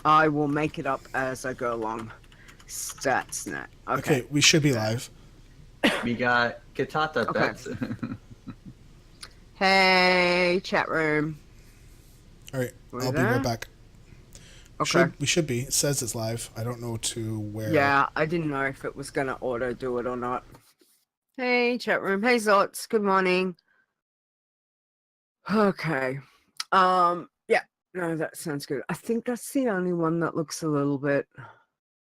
I will make it up as I go along. Statsnet. Okay, we should be live. We got Katata Okay. bets. Hey, chat room. All right, We're I'll be there? right back. Okay. We should be. It says it's live. I don't know to where. Yeah, I didn't know if it was gonna auto do it or not. Hey, chat room. Hey, Zots. Good morning. Okay. Yeah. No, that sounds good. I think that's the only one that looks a little bit.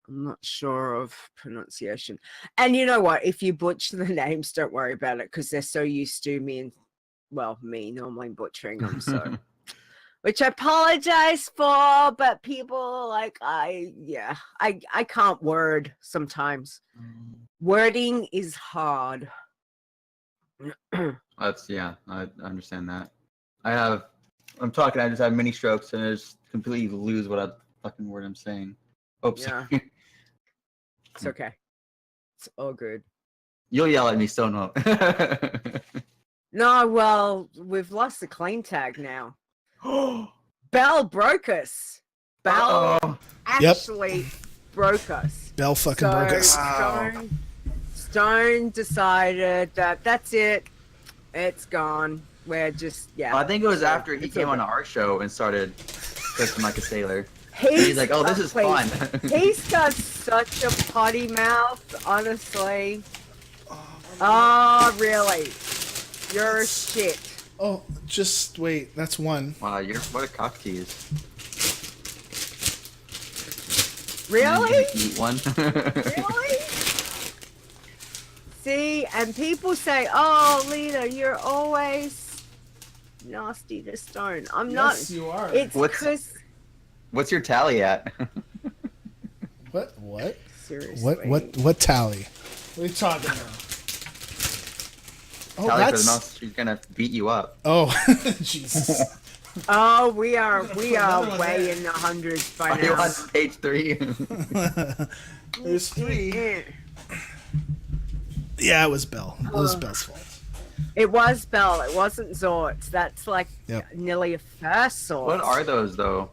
I'm not sure of pronunciation. And you know what? If you butcher the names, don't worry about it because they're so used to me normally butchering them. So, which I apologize for, but people like I can't word sometimes. Wording is hard. I understand that. I'm talking, I just have mini strokes and I just completely lose what fucking word I'm saying. Oops. Yeah. It's okay. It's all good. You'll yell at me, so no. No, well, we've lost the clean tag now. Bell broke us. Bell actually broke us. Bell fucking broke us. Stone decided that that's it. It's gone. We're just, I think it was after he came on our show and started cooking like a sailor. He's like, oh, this is fun. He's got such a potty mouth, honestly. Oh, really? You're shit. Oh, just wait. That's one. Wow, what a cock tease. Really? Eat one. Really? See, and people say, oh, Leeta, you're always nasty to Stone. I'm not. Yes, you are. It's because... What's your tally at? What? Seriously. What tally? What are you talking about? Oh, tally for the most, she's gonna beat you up. Oh, Jesus. Oh, we are way in the hundreds by Are now. you on page 3? There's 3. Yeah, it was Bell. It was Bell's fault. It was Bell. It wasn't Zort's. That's like nearly a first Zort. What are those though?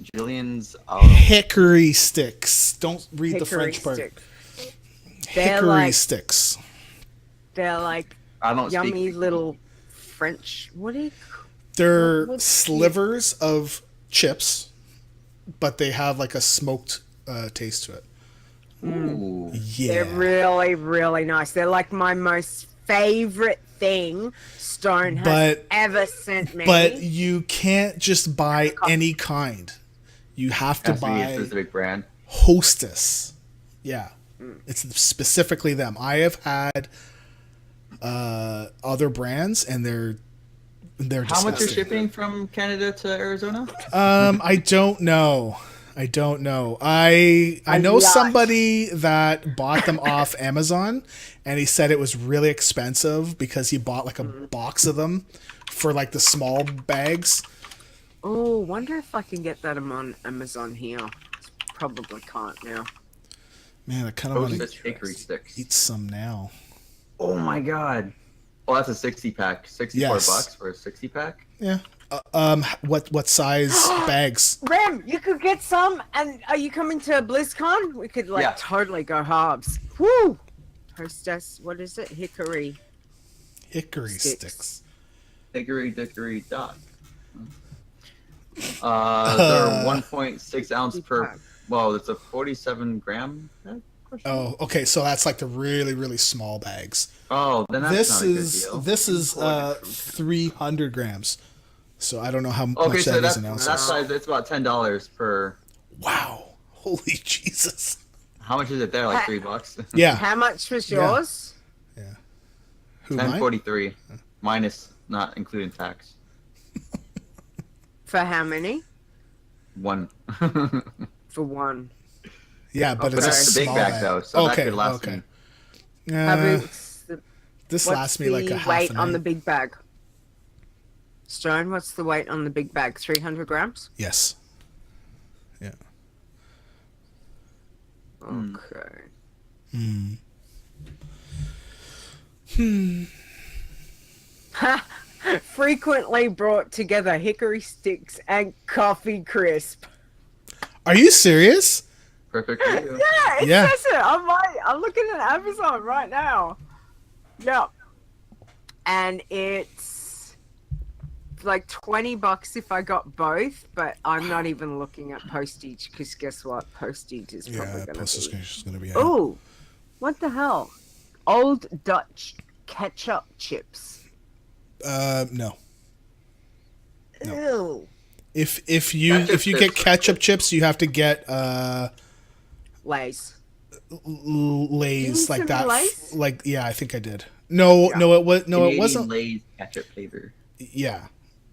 Jillian's Hickory Sticks. Don't read the French part. Hickory Sticks. They're like yummy little French. What do you? They're slivers of chips, but they have like a smoked taste to it. Ooh. Yeah. They're really, really nice. They're like my most favorite thing Stone has ever sent me. But you can't just buy any kind. You have to buy a specific brand. Hostess. Yeah. It's specifically them. I have had other brands and they're How much are shipping from Canada to Arizona? I don't know. I know somebody that bought them off Amazon and he said it was really expensive because he bought like a box of them for like the small bags. Oh, wonder if I can get that on Amazon here. Probably can't now. Man, I kind of want to Hickory Sticks. eat some now. Oh my god. Oh, that's a 60 pack. $64 for a 60 pack? Yeah. What size bags? Rem, you could get some, and are you coming to BlizzCon? We could totally go halves. Woo! Hostess, what is it? Hickory Sticks. Hickory dickory dock. They're 1.6 ounce per. Well, it's a 47 gram. Oh, okay. So that's like the really, really small bags. Oh, then that's not a good deal. This is 300 grams. So I don't know how much so that is in ounces. That size, it's about $10 per. Wow! Holy Jesus! How much is it there? Like $3? Yeah. How much was yours? Yeah. Who? $10.43 minus, not including tax. For how many? 1. For 1. Yeah, but it's that's a the small big bag though, so that could last me. This lasts me like a half weight an on hour. the big bag? Stone, what's the weight on the big bag? 300 grams? Yes. Yeah. Okay. Frequently brought together Hickory Sticks and Coffee Crisp. Are you serious? Perfect for you. Yeah, it Yeah. says it. I'm looking at Amazon right now. Yeah. And it's like $20 if I got both, but I'm not even looking at postage because guess what? Postage is probably Yeah, gonna postage be. is going to be. Oh, what the hell? Old Dutch ketchup chips. No. Ew. If you Ketchup get chips. ketchup chips, you have to get Lay's. Lay's Didn't like you that. send me Lay's? Like yeah, I think I did. No, Yeah. no, it Canadian wasn't. Lay's ketchup flavor. Yeah,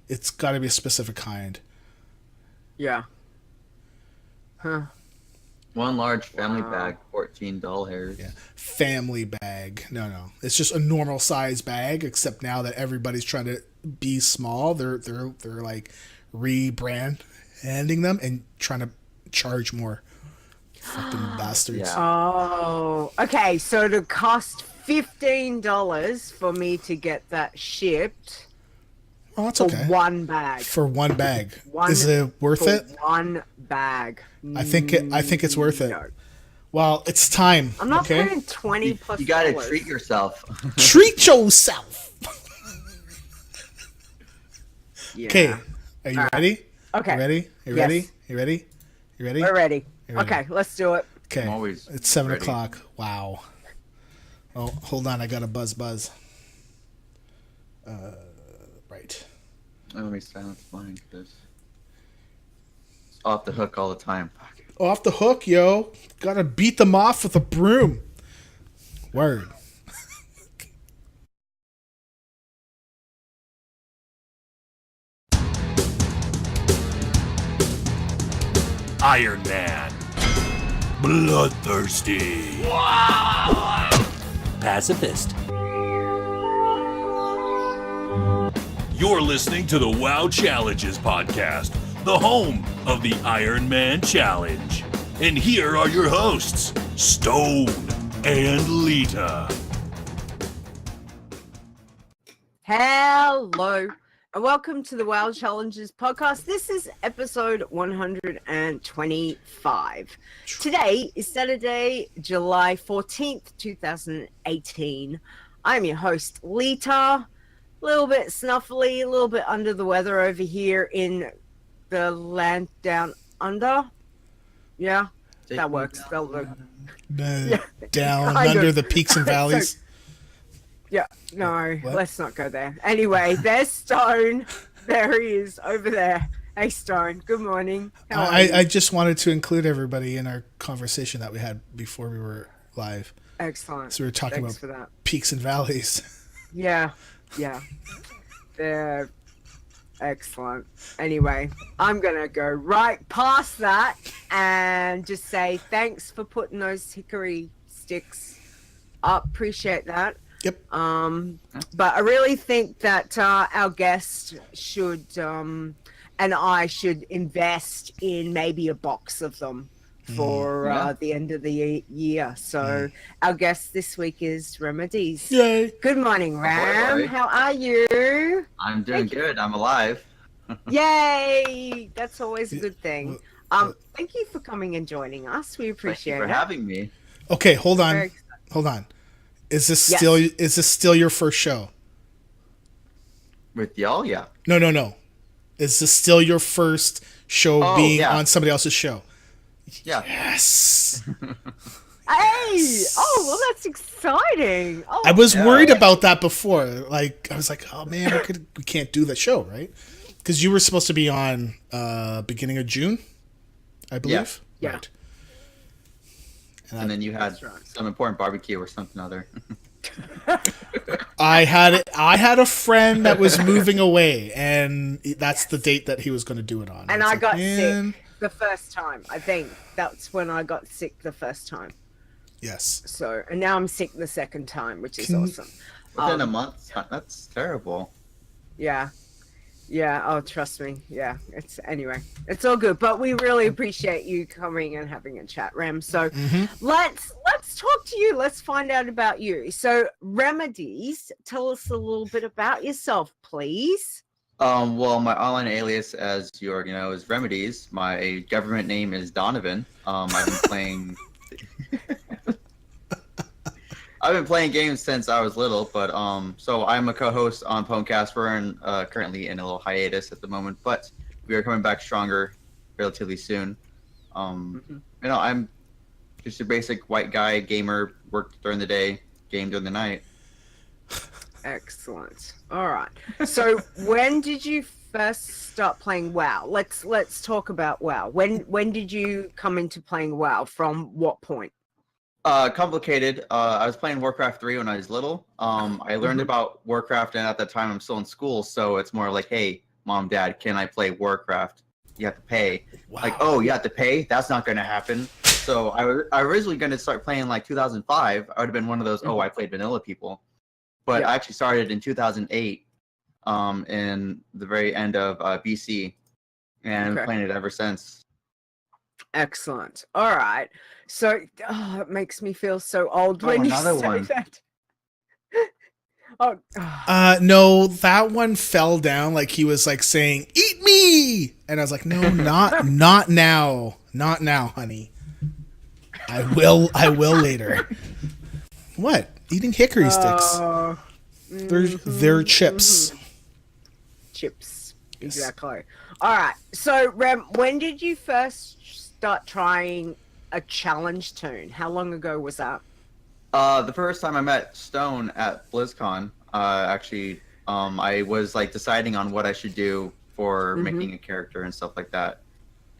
it's got to be a specific kind. Yeah. Huh. One large family Wow. bag, 14 doll hairs. Yeah, family bag. No, it's just a normal size bag. Except now that everybody's trying to be small, they're like rebranding them and trying to charge more. Fucking bastards. Yeah. Oh, okay. So it cost $15 for me to get that shipped Oh, that's for okay. one bag. For one bag, One- is it worth For it? one bag. I think it's worth it. No. Well, it's time. I'm not okay. paying 20 plus. You gotta dollars. treat yourself. Treat yourself. Yeah. Okay. Are you All right. ready? Okay. You ready? You Yes. ready? You ready? You ready? We're ready. You're ready. Okay, let's do it. Okay. I'm always It's 7 ready. o'clock. Wow. Oh, hold on. I got a buzz. Right. Let me silence mine because it's off the hook all the time. Fuck. Off the hook, yo. Gotta beat them off with a broom. Word. Iron Man. Bloodthirsty. Pacifist. You're listening to the WoW Challenges podcast, the home of the Iron Man Challenge. And here are your hosts, Stone and Leeta. Hello, and welcome to the WoW Challenges podcast. This is episode 125. Today is Saturday, July 14th, 2018. I'm your host, Leeta. A little bit snuffly, a little bit under the weather over here in the land down under. Yeah, that works. That'll work. Down Kind under of. the peaks and valleys. Yeah, no, What? let's not go there. Anyway, there's Stone. There he is over there. Hey, Stone. Good morning. How are you? I just wanted to include everybody in our conversation that we had before we were live. Excellent. So we were talking Thanks about for that. peaks and valleys. Yeah. They're excellent. Anyway, I'm going to go right past that and just say thanks for putting those hickory sticks up. Appreciate that. Yep. But I really think that our guest should and I should invest in maybe a box of them for Yeah. the end of the year. So our guest this week is Remedyz. Yay. Good morning, Ram. Ahoy. How are you? I'm doing good. I'm alive. Yay! That's always a good thing. Well, Thank you for coming and joining us. We Thank you appreciate for it. having me. Okay, hold on. Very Hold on. Is this Yes. still your first show? With y'all, yeah. No. Is this still your first show Oh, being yeah. on somebody else's show? Yeah. Yes. Hey! Oh, well, that's exciting. Oh, I was Yeah. worried about that before. Like I was like, oh man, we can't do that show, right? Because you were supposed to be on beginning of June, I believe. Yeah. Right. And then you had That's right. some important barbecue or something other. I had a friend that was moving away, and that's the date that he was going to do it on. And was I like, got "Man." sick the first time. I think that's when I got sick the first time. Yes. So, and now I'm sick the second time, which is Can- awesome. Within a month? That's terrible. Yeah. Oh, trust me. Yeah. It's all good. But we really appreciate you coming and having a chat, Rem. So let's talk to you. Let's find out about you. So Remedyz, tell us a little bit about yourself, please. Well, my online alias, as you already know, is Remedyz. My government name is Donovan. I've been playing. I've been playing games since I was little, but so I'm a co-host on PwnCast. We're currently in a little hiatus at the moment, but we are coming back stronger relatively soon. I'm just a basic white guy gamer. Work during the day, game during the night. Excellent. All right. So when did you first start playing WoW? Let's talk about WoW. When did you come into playing WoW? From what point? Complicated. I was playing Warcraft 3 when I was little. I learned about Warcraft, and at that time I'm still in school, so it's more like, hey, mom, dad, can I play Warcraft? You have to pay. Wow. Like, oh, you have to pay? That's not going to happen. So I was originally going to start playing like 2005. I would have been one of those, I played vanilla people. But I actually started in 2008, in the very end of BC, and I've playing it ever since. Excellent. All right. So it makes me feel so old when you say one. that. No, that one fell down like he was like saying, "Eat me," and I was like, "No, not now, not now, honey. I will later." What? Eating hickory sticks? They're chips. Chips, exactly. All right. So, Rem, when did you first start trying a challenge toon? How long ago was that? The first time I met Stone at BlizzCon, I was like deciding on what I should do for making a character and stuff like that.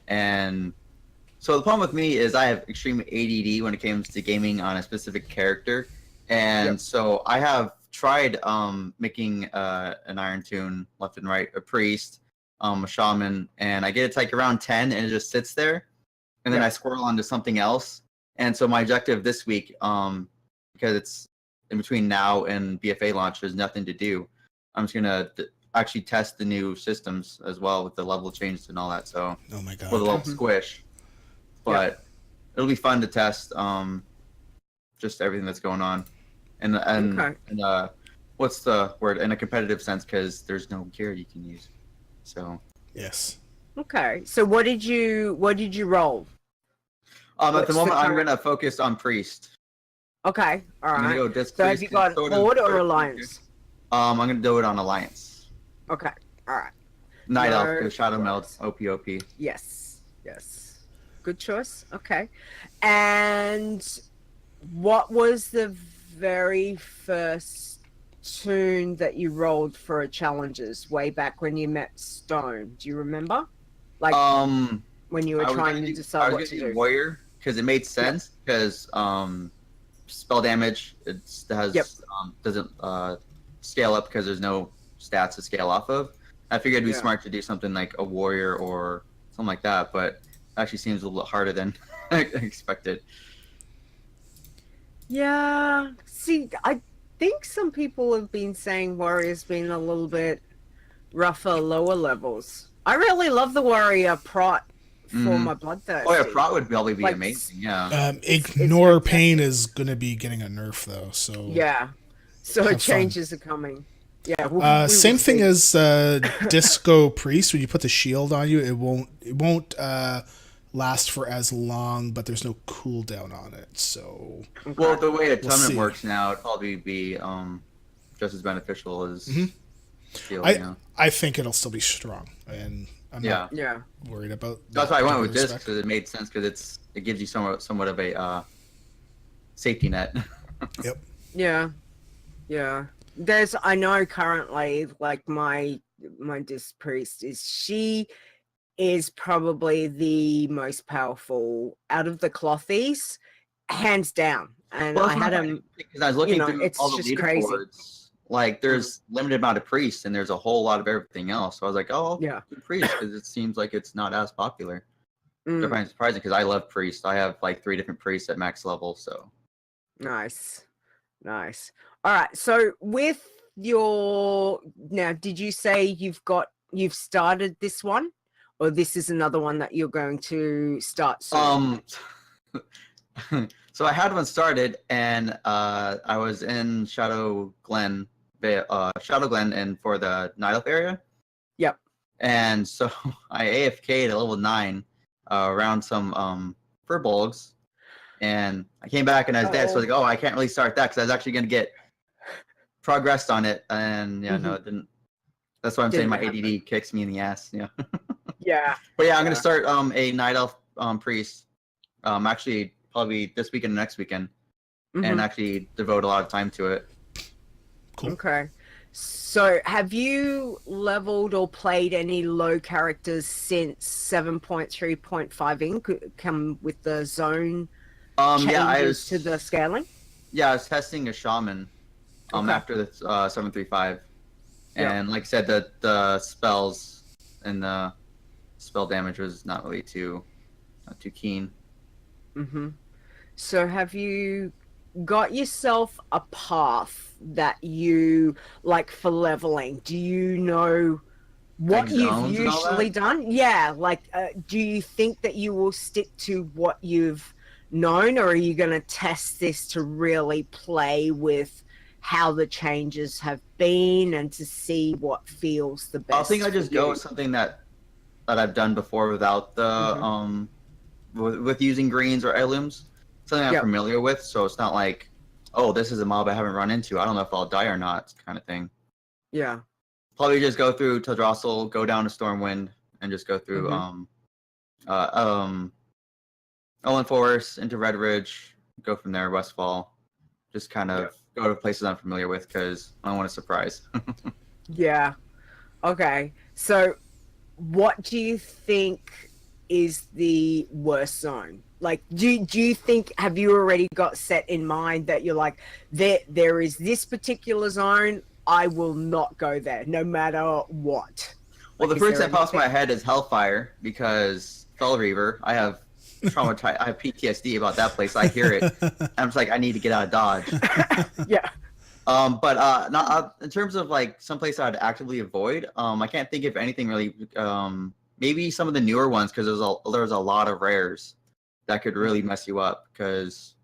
And so the problem with me is I have extreme ADD when it comes to gaming on a specific character. And so I have tried making an iron toon left and right, a priest, a shaman, and I get it to like around 10 and it just sits there. And then I squirrel onto something else. And so my objective this week, because it's in between now and BFA launch, there's nothing to do. I'm just going to actually test the new systems as well with the level changes and all that. So, oh my God. With a level squish. But it'll be fun to test just everything that's going on. And what's the word? In a competitive sense, because there's no gear you can use. So yes. Okay. So what did you roll? At the moment, I'm gonna focus on priest. Okay. All right. I'm gonna go disc so priest. Have you got Horde or Alliance? I'm gonna do it on Alliance. Okay. All right. Night Elf, Shadow Meld, OP. Yes. Good choice. Okay. And what was the very first toon that you rolled for a challenges way back when you met Stone? Do you remember? Like when you were trying to decide what to do? Warrior, because it made sense. Because spell damage doesn't scale up because there's no stats to scale off of. I figured it'd be smart to do something like a warrior or something like that, but it actually seems a little harder than I expected. Yeah. See, I think some people have been saying warrior's been a little bit rougher lower levels. I really love the warrior prot for my bloodthirsty. Oh yeah, prot would probably be amazing. Yeah. Ignore pain is gonna be getting a nerf though. So yeah. So changes are coming. Yeah. Same thing as Disco Priest. When you put the shield on you, it won't last for as long, but there's no cooldown on it. So well, the way the tournament works now, it'd probably be just as beneficial as shield. I think it'll still be strong, and I'm not worried about. That's why I went with disc, because it made sense, because it gives you somewhat of a safety net. Yep. Yeah. I know currently, like my disc priest she is probably the most powerful out of the clothies, hands down. And I had him because I was looking through it's all the just crazy. Like there's limited amount of priests and there's a whole lot of everything else. So I was like, oh, yeah, priest, because it seems like it's not as popular. I find it surprising because I love priest. I have like 3 different priests at max level. So nice. All right. So with now, did you say you've started this one, or this is another one that you're going to start soon? So I had one started, and I was in Shadow Glen, and for the Night Elf area, Yep. And so I AFK'd at level 9 around some furbolgs, and I came back and I was dead. So I was like, oh, I can't really start that because I was actually going to get progressed on it, and yeah, no, it didn't. That's why I'm saying my ADD kicks me in the ass. Yeah. Yeah. But yeah, I'm gonna start a night elf priest. Actually, probably this weekend and next weekend, and actually devote a lot of time to it. Cool. Okay. So, have you leveled or played any low characters since 7.3.5 in? Come with the zone changes to the scaling? Yeah, I was testing a shaman after the 7.3.5. And like I said, the spells and the spell damage was not really too keen. So have you got yourself a path that you like for leveling? Do you know what Like you've zones and all usually that? done? Yeah, like do you think that you will stick to what you've known, or are you going to test this to really play with how the changes have been and to see what feels the best? I think I just go with something that I've done before without the with using greens or heirlooms. Something I'm familiar with, so it's not like, oh, this is a mob I haven't run into. I don't know if I'll die or not, kind of thing. Yeah. Probably just go through Teldrassil, go down to Stormwind, and just go through Owen Forest into Red Ridge, go from there, Westfall. Just kind of go to places I'm familiar with because I don't want a surprise. Yeah. Okay. So what do you think is the worst zone? Like, do you think, have you already got set in mind that you're like, there is this particular zone, I will not go there, no matter what? Well, the first that pops in my head is Hellfire, because Fell Reaver, I have PTSD about that place. I hear it. I'm just like, I need to get out of Dodge. Yeah. But not in terms of like someplace I'd actively avoid. I can't think of anything really. Maybe some of the newer ones, because there's a lot of rares that could really mess you up. Because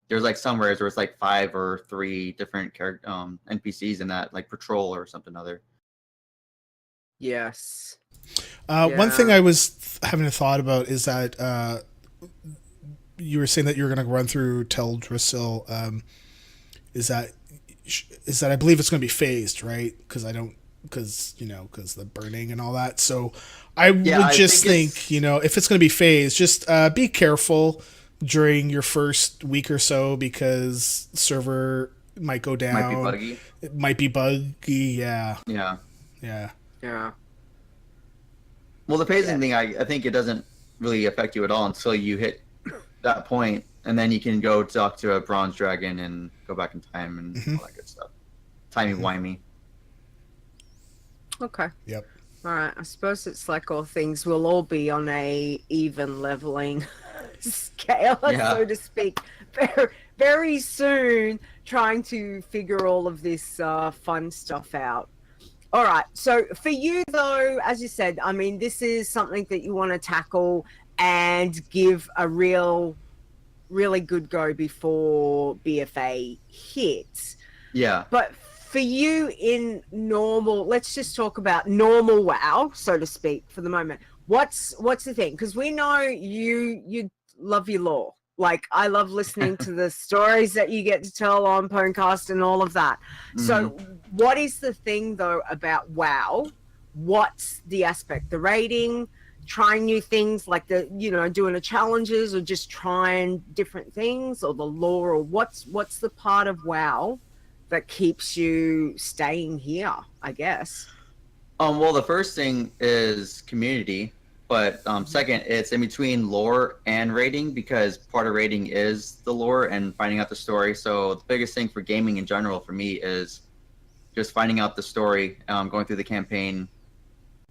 there's like some rares where it's like 5 or 3 different NPCs in that, like patrol or something other. Yes. One thing I was having a thought about is that you were saying that you were going to run through Teldrassil. Is that I believe it's going to be phased, right? Because the burning and all that. So I would just think, if it's going to be phased, just be careful during your first week or so, because server might go down. Might be buggy. It might be buggy. Yeah. Yeah. Yeah. Well, the phasing thing, I think it doesn't really affect you at all until you hit that point, and then you can go talk to a bronze dragon and go back in time and all that good stuff. Timey-wimey. Okay. Yep. All right. I suppose it's like all things. We'll all be on a even leveling scale, so to speak, very, very soon, trying to figure all of this fun stuff out. All right. So for you, though, as you said, I mean, this is something that you want to tackle and give a really good go before BFA hits. Yeah. But for you in normal, let's just talk about normal WoW, so to speak, for the moment. What's the thing? Because we know you love your lore. Like, I love listening to the stories that you get to tell on PwnCast and all of that. So what is the thing, though, about WoW? What's the aspect? The rating, trying new things, like doing the challenges, or just trying different things, or the lore, or what's the part of WoW that keeps you staying here, I guess? Well, the first thing is community. But second, it's in between lore and rating, because part of rating is the lore and finding out the story. So the biggest thing for gaming in general for me is just finding out the story, going through the campaign,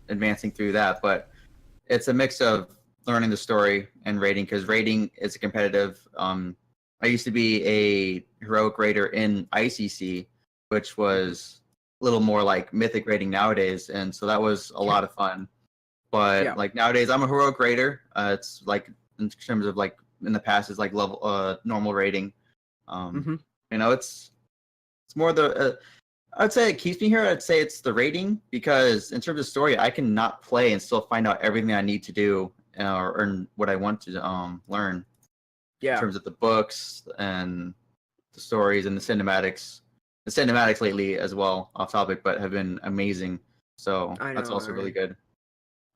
advancing through that. But it's a mix of learning the story and rating, because rating is competitive. I used to be a heroic raider in ICC, which was a little more like mythic rating nowadays, and so that was a lot of fun. But like nowadays, I'm a heroic raider. It's like in terms of like in the past, it's like level normal rating. It's more I'd say it keeps me here. I'd say it's the rating, because in terms of story, I can not play and still find out everything I need to do or what I want to learn in terms of the books and the stories and the cinematics. The cinematics lately as well, off topic, but have been amazing. So that's also really good.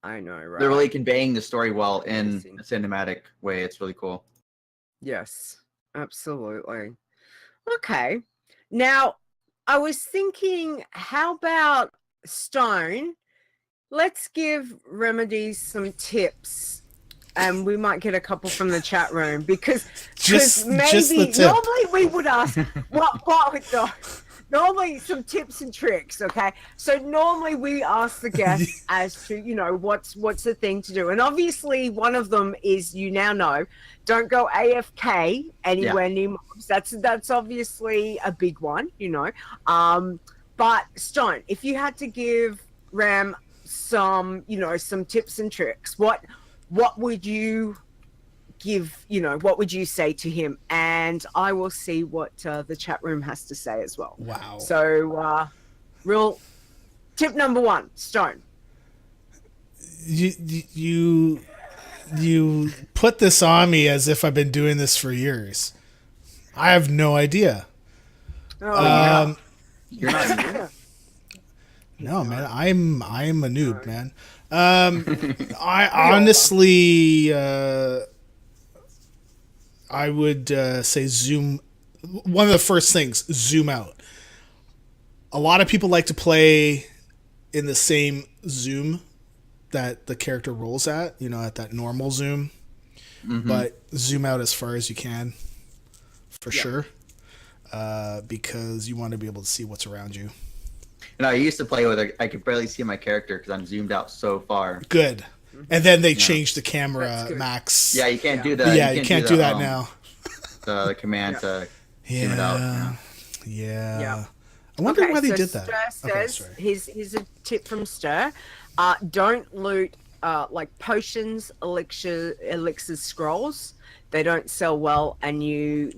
I know, right? They're really conveying the story well in Amazing. a cinematic way. It's really cool. Yes, absolutely. Okay. Now, I was thinking, how about Stone? Let's give Remedyz some tips, and we might get a couple from the chat room because Just maybe the tip. normally we would ask normally some tips and tricks. Okay, so normally we ask the guests as to what's the thing to do, and obviously one of them is don't go AFK anywhere near mobs. That's obviously a big one, But Stone, if you had to give Ram some tips and tricks, what would you give? What would you say to him? And I will see what the chat room has to say as well. Wow. So, real tip number 1, Stone. You put this on me as if I've been doing this for years. I have no idea. Oh, You're not. No, man, I'm a noob, man. I honestly, I would say zoom. One of the first things, zoom out. A lot of people like to play in the same zoom that the character rolls at, at that normal zoom. Mm-hmm. But zoom out as far as you can, for sure, because you want to be able to see what's around you. I used to play with I could barely see my character because I'm zoomed out so far. Good. And then they changed the camera max. Yeah, you can't do that. Yeah, you can't do that now. The command to zoom it out. Yeah. I wonder why they did that. Stir says, here's a tip from Stir. Don't loot like potions, elixirs, scrolls. They don't sell well, and you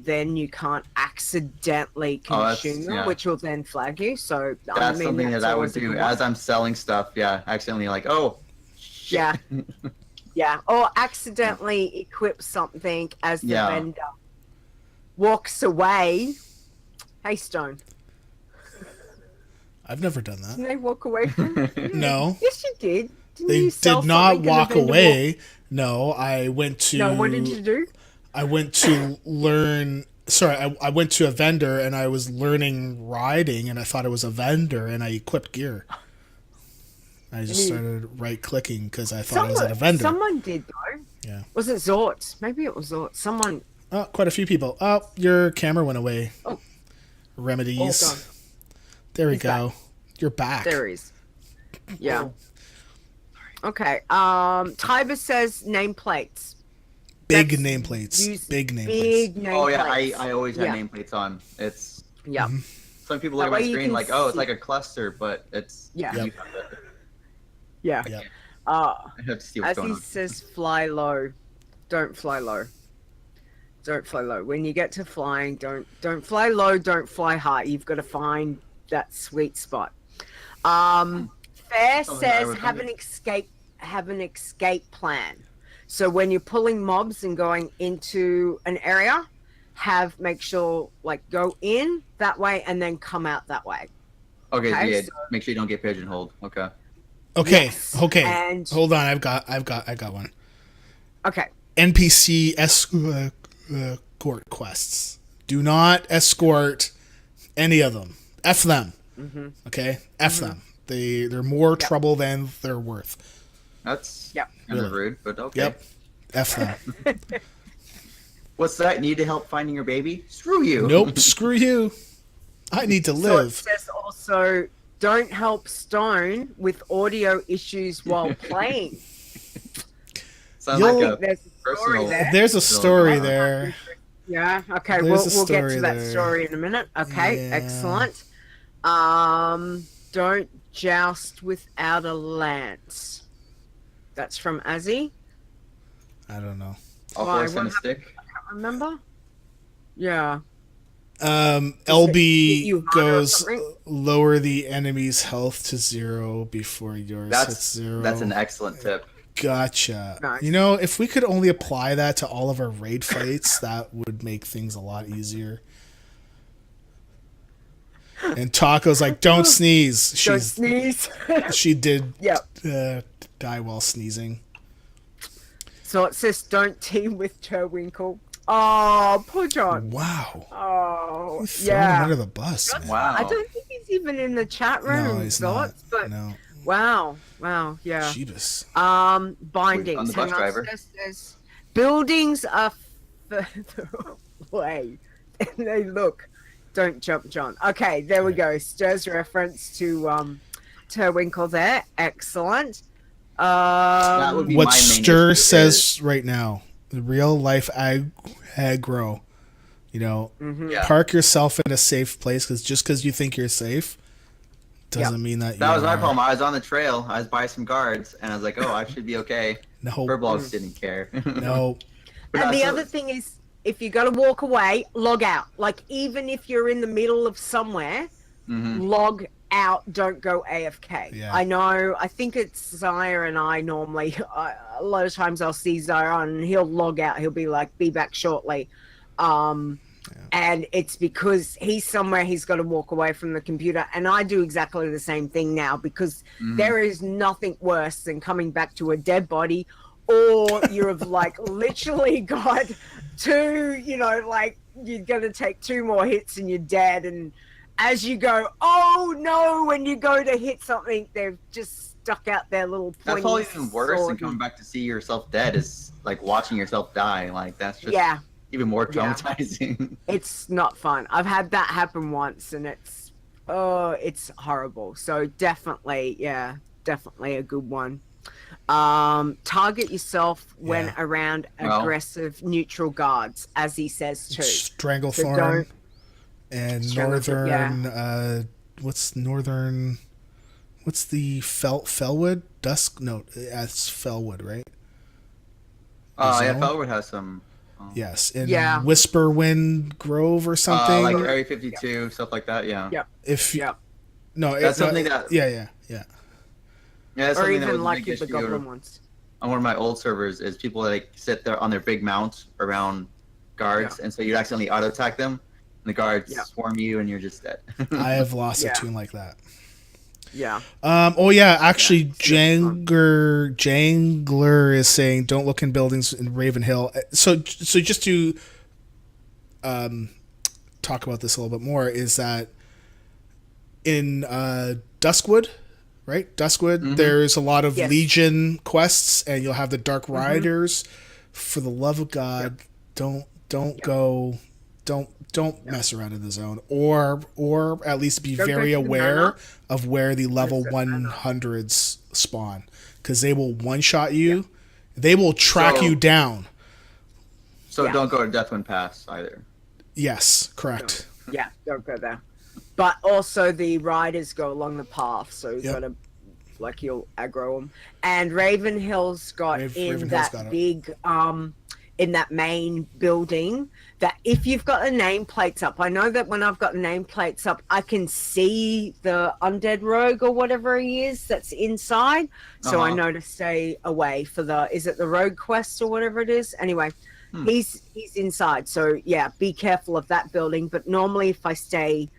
can't accidentally consume them, which will then flag you. So that's something that I would do as I'm selling stuff. Yeah, accidentally shit. Yeah, or accidentally equip something as the vendor walks away. Hey, Stone. I've never done that. Didn't they walk away from you? No. Yes, you did. They did not walk away. No, I went to... No, what did you do? I went to learn... Sorry, I went to a vendor and I was learning riding and I thought it was a vendor and I equipped gear. I just started right-clicking because I thought I was at a vendor. Someone did, though. Yeah. Was it Zort? Maybe it was Zort. Someone... Oh, quite a few people. Oh, your camera went away. Oh. Remedyz. There we go. Back. You're back. There is. Yeah. Okay. Tiber says nameplates. Big nameplates. Big nameplates. Oh yeah, I always have nameplates on. It's Some people look at my screen like, oh, it's like a cluster, but it's Yeah. Yep. I have to see what's as going he on. says, fly low. Don't fly low. Don't fly low. When you get to flying, don't fly low. Don't fly high. You've got to find that sweet spot. Fair says have an escape plan. So when you're pulling mobs and going into an area, make sure go in that way and then come out that way. Okay, so make sure you don't get pigeonholed. Okay. Okay. Yes. Okay. And hold on, I've got one. Okay. NPC escort quests. Do not escort any of them. F them. Mm-hmm. Okay? F them. They're more trouble than they're worth. That's kind of rude, but okay. Yep. F them. What's that? Need to help finding your baby? Screw you. Nope. Screw you. I need to live. So it says also, don't help Stone with audio issues while playing. Sounds like there's a story there. There's a story there. Yeah. Okay. We'll get to that story in a minute. Okay. Yeah. Excellent. Don't joust without a lance. That's from Azzy. I don't know. All force and a stick. I can't remember. Yeah. LB harder or goes something? lower the enemy's health to 0 before yours hits 0. That's an excellent tip. Gotcha. Nice. You know, if we could only apply that to all of our raid fights, that would make things a lot easier. And Taco's like, don't sneeze. Don't sneeze. She did Yep. die while sneezing. So it says, don't team with Terwinkle. Oh, poor John. Wow. Oh, You thrown him under the bus, man. Wow. I don't think he's even in the chat room. No, he's thoughts, not. But No. wow, yeah. Jeebus. Bindings. On the bus Hang on, driver. says, buildings are further away. And they look. Don't jump, John. Okay, there we go. Stir's reference to Terwinkle there. Excellent. That would be What my main Stir issue says right now, the real life aggro, you know, Yeah. park yourself in a safe place, because just because you think you're safe doesn't mean that you That was my are. problem. I was on the trail. I was by some guards, and I was like, "Oh, I should be okay." No, Burblogs didn't care. no. And the other thing is, if you got to walk away, log out. Like, even if you're in the middle of somewhere, log out. Don't go AFK. Yeah. I know. I think it's Zaya and I normally. A lot of times I'll see Zaya on, and he'll log out. He'll be like, "Be back shortly," and it's because he's somewhere. He's got to walk away from the computer, and I do exactly the same thing now, because there is nothing worse than coming back to a dead body. Or you've like literally got two, you know, like you're gonna take 2 more hits and you're dead. And as you go, oh no, when you go to hit something, they've just stuck out their little pointy That's probably even worse than sword. coming back to see yourself dead. Is like watching yourself die. Like that's just even more Yeah. traumatizing. It's not fun. I've had that happen once, and it's horrible. So definitely a good one. Target yourself when around aggressive neutral guards, as he says too. Stranglethorn and Stranglethorn, northern what's the Fellwood? Dusk? No, that's Fellwood, right? Yeah, Felwood has some. Yes, in Yeah. Whisperwind Grove or something. Like Area 52, stuff like that. Yeah. Yep. No, That's something that. Yeah. Yeah, that's Or something that was even a like big the issue goblin ones. on one of my old servers. Is people that like sit there on their big mounts around guards, and so you accidentally auto attack them, and the guards swarm you, and you're just dead. I have lost Yeah. a tune like that. Yeah. Actually, Jangler is saying don't look in buildings in Ravenhill. So just to talk about this a little bit more, is that in Duskwood, right? Duskwood, there's a lot of Legion quests, and you'll have the Dark Riders. For the love of God, don't mess around in the zone, or at least be very aware of where the level 100s spawn, because they will one-shot you. They will track you down. So don't go to Deathwind Pass either. Yes, correct. Yeah, don't go there. But also the riders go along the path, so you've got to, like, you'll aggro them. And Ravenhill's got big, in that main building, that if you've got the nameplates up, I know that when I've got nameplates up, I can see the undead rogue or whatever he is that's inside. So I know to stay away for is it the rogue quest or whatever it is? Anyway, he's inside. So yeah, be careful of that building. But normally if I stay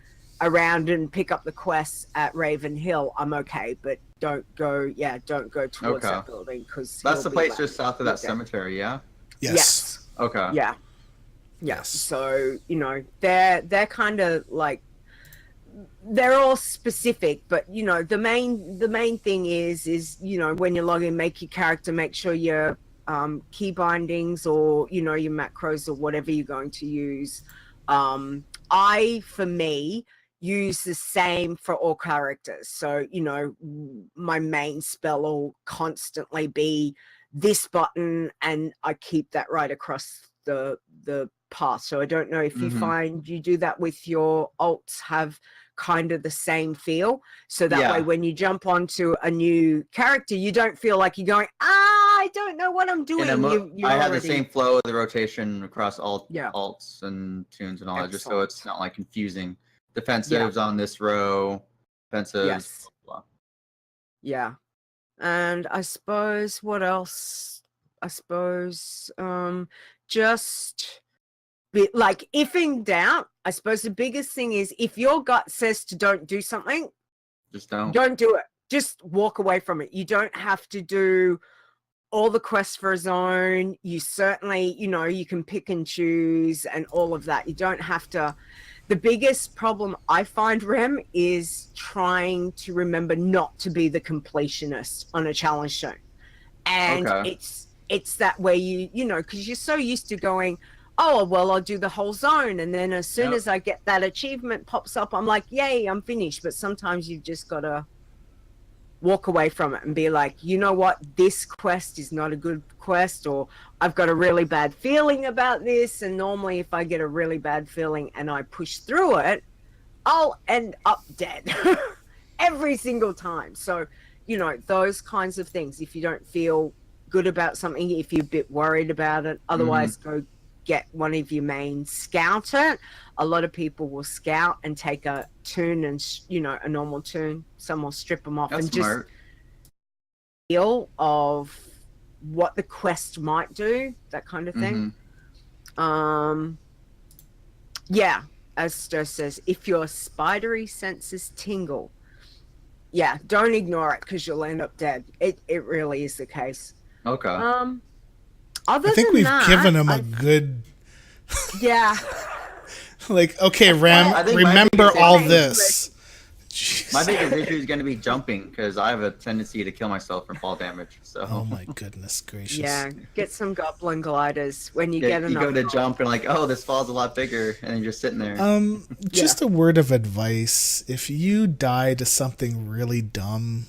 around and pick up the quests at Ravenhill, I'm okay. But don't go towards that building, because that's the place just south of that cemetery. Yeah. Yes. Okay. Yeah. Yes. So, you know, they're kind of like, they're all specific, but you know, the main thing is, you know, when you log in, make your character, make sure your key bindings, or, you know, your macros or whatever you're going to use. For me, use the same for all characters. So, you know, my main spell will constantly be this button, and I keep that right across the path. So I don't know if you find you do that with your alts, have kind of the same feel, so that way when you jump onto a new character, you don't feel like you're going, I don't know what I'm doing. I have the same flow of the rotation across all Yeah. alts and tunes and all that, just so Excellent. it's not like confusing. Defensives on this row, offensives. Yes. Blah, blah. Yeah. And I suppose what else? I suppose just be like, if in doubt, I suppose the biggest thing is if your gut says to don't do something, Just don't. don't do it. Just walk away from it. You don't have to do all the quests for a zone. You certainly, you can pick and choose and all of that. You don't have to. The biggest problem I find, Rem, is trying to remember not to be the completionist on a challenge zone. And it's that way because you're so used to going, oh, well, I'll do the whole zone. And then as soon as I get that achievement pops up, I'm like, yay, I'm finished. But sometimes you've just got to walk away from it and be like, you know what, this quest is not a good quest, or I've got a really bad feeling about this. And normally if I get a really bad feeling and I push through it, I'll end up dead every single time. So, those kinds of things, if you don't feel good about something, if you're a bit worried about it, otherwise go get one of your mains, scout it. A lot of people will scout and take a toon and a normal toon. Some will strip them off. That's and smart. Just feel of what the quest might do, that kind of thing. Yeah, as Sto says, if your spidery senses tingle, don't ignore it because you'll end up dead. It really is the case. Okay. I think we've given him a good. Yeah. Like, okay, remember all this. Jeez. My biggest issue is going to be jumping because I have a tendency to kill myself from fall damage. So. Oh my goodness gracious. Yeah, get some goblin gliders when you get enough. You go to jump and like, oh, this fall's a lot bigger, and then you're just sitting there. Just a word of advice: if you die to something really dumb,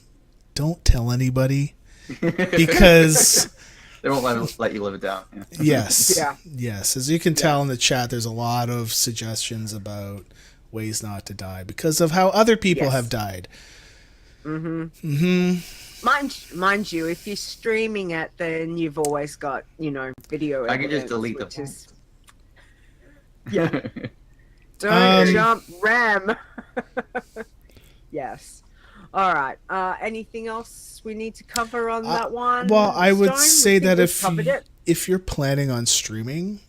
don't tell anybody because. They won't let you live it down. Yeah. Yes. Yes. As you can tell in the chat, there's a lot of suggestions about ways not to die because of how other people have died. Mind you, if you're streaming it, then you've always got, video. I can just delete the Yeah. Don't jump, Ram. Yes. All right. Anything else we need to cover on that one? Well, I would say that if you're planning on streaming,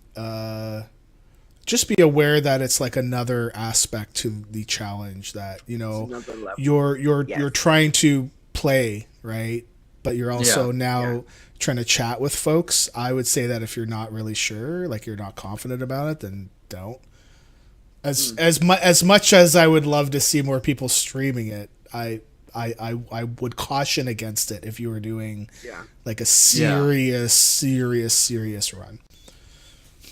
just be aware that it's like another aspect to the challenge that you're trying to play, right? But you're also trying to chat with folks. I would say that if you're not really sure, like you're not confident about it, then don't. As much as I would love to see more people streaming it, I would caution against it if you were doing like a serious run.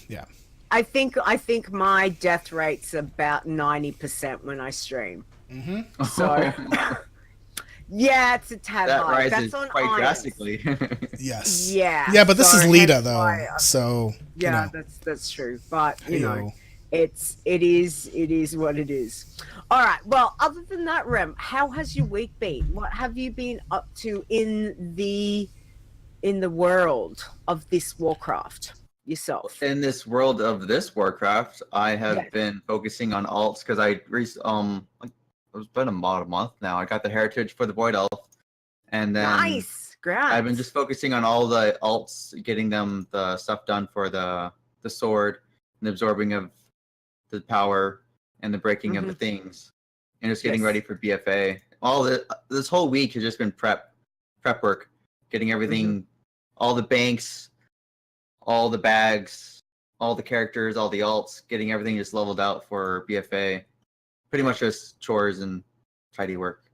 Yeah. I think my death rate's about 90% when I stream. So yeah, it's a tad high. That's on quite drastically. Yes. Yeah. Yeah, but this is Leeta though, so that's true. But it is what it is. All right. Well, other than that, Rem, how has your week been? What have you been up to in the world of this Warcraft yourself? In this world of this Warcraft, I have been focusing on alts because it's been about a month now. I got the heritage for the Void Elf, and then nice. Great. I've been just focusing on all the alts, getting them the stuff done for the sword, and the absorbing of the power, and the breaking of the things, and just getting ready for BFA. This whole week has just been prep work, getting everything, all the banks, all the bags, all the characters, all the alts, getting everything just leveled out for BFA. Pretty much just chores and tidy work.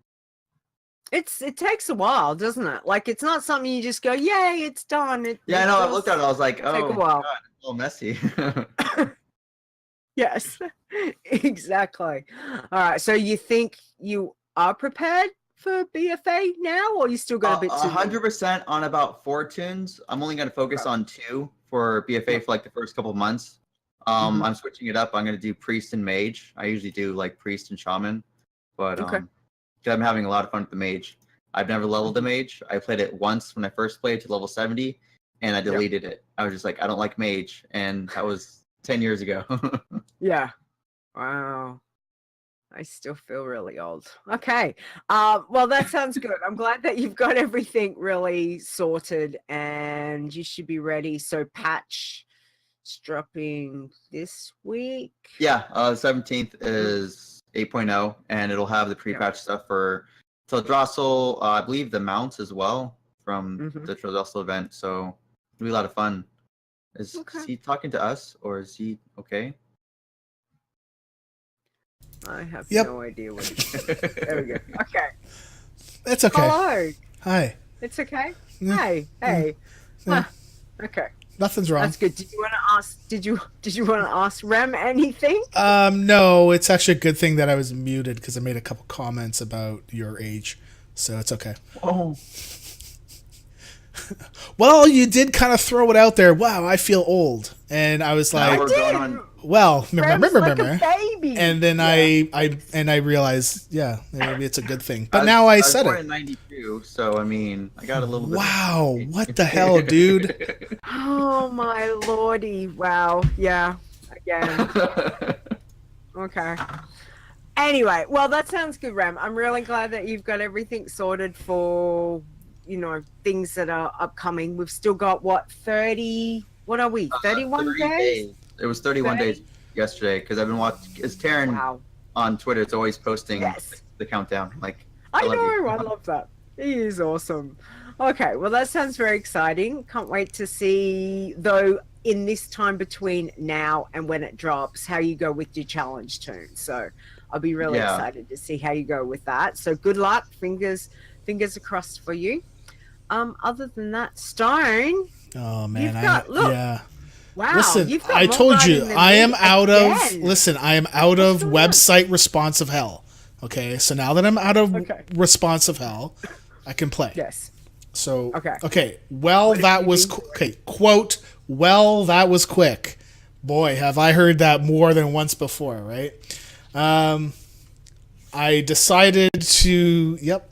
It takes a while, doesn't it? Like, it's not something you just go, yay, it's done. I know. I looked at it. I was like, oh, God, it's all messy. Yes, exactly. All right. So you think you are prepared for BFA now, or you still got a bit too 100% on about 4 tunes. I'm only going to focus on 2 for BFA for like the first couple of months. I'm switching it up. I'm going to do Priest and Mage. I usually do like Priest and Shaman, but I'm having a lot of fun with the Mage. I've never leveled a mage. I played it once when I first played to level 70, and I deleted it. I was just like, I don't like mage, and that was 10 years ago. Yeah. Wow. I still feel really old. Okay. Well, that sounds good. I'm glad that you've got everything really sorted and you should be ready. So patch is dropping this week. Yeah, 17th is 8.0, and it'll have the pre-patch stuff for Teldrassil, I believe the mounts as well from the Teldrassil event, so it'll be a lot of fun. Is he talking to us, or is he okay? I have no idea what there we go. Okay. It's okay. Hello. Hi. It's okay. Yeah. Hey. Hey. Yeah. Okay. Nothing's wrong. That's good. Did you want to ask? Did you want to ask Rem anything? No. It's actually a good thing that I was muted because I made a couple comments about your age, so it's okay. Oh. Well, you did kind of throw it out there. Wow, I feel old, and I was like, well, remember, like a baby. and then I realized, yeah, maybe it's a good thing. But now I said it. I was born in '92, so I mean, I got a little bit. Wow, what the hell, dude? Oh my lordy! Wow, yeah, again. Okay. Anyway, well, that sounds good, Rem. I'm really glad that you've got everything sorted for, things that are upcoming. We've still got, what, 30, what are we, 31 days? It was 31 days yesterday, because I've been watching, it's Taryn on Twitter, it's always posting the countdown. Like, I love that. He is awesome. Okay, well, that sounds very exciting. Can't wait to see, though, in this time between now and when it drops, how you go with your challenge tune. So I'll be really excited to see how you go with that. So good luck. Fingers crossed for you. Other than that, Stone. Oh man, Wow. Listen, I told you, I am out of website responsive hell. Okay, so now that I'm out of responsive hell, I can play. Yes. So okay. Well, that was quote. Well, that was quick. Boy, have I heard that more than once before, right? I decided to. Yep.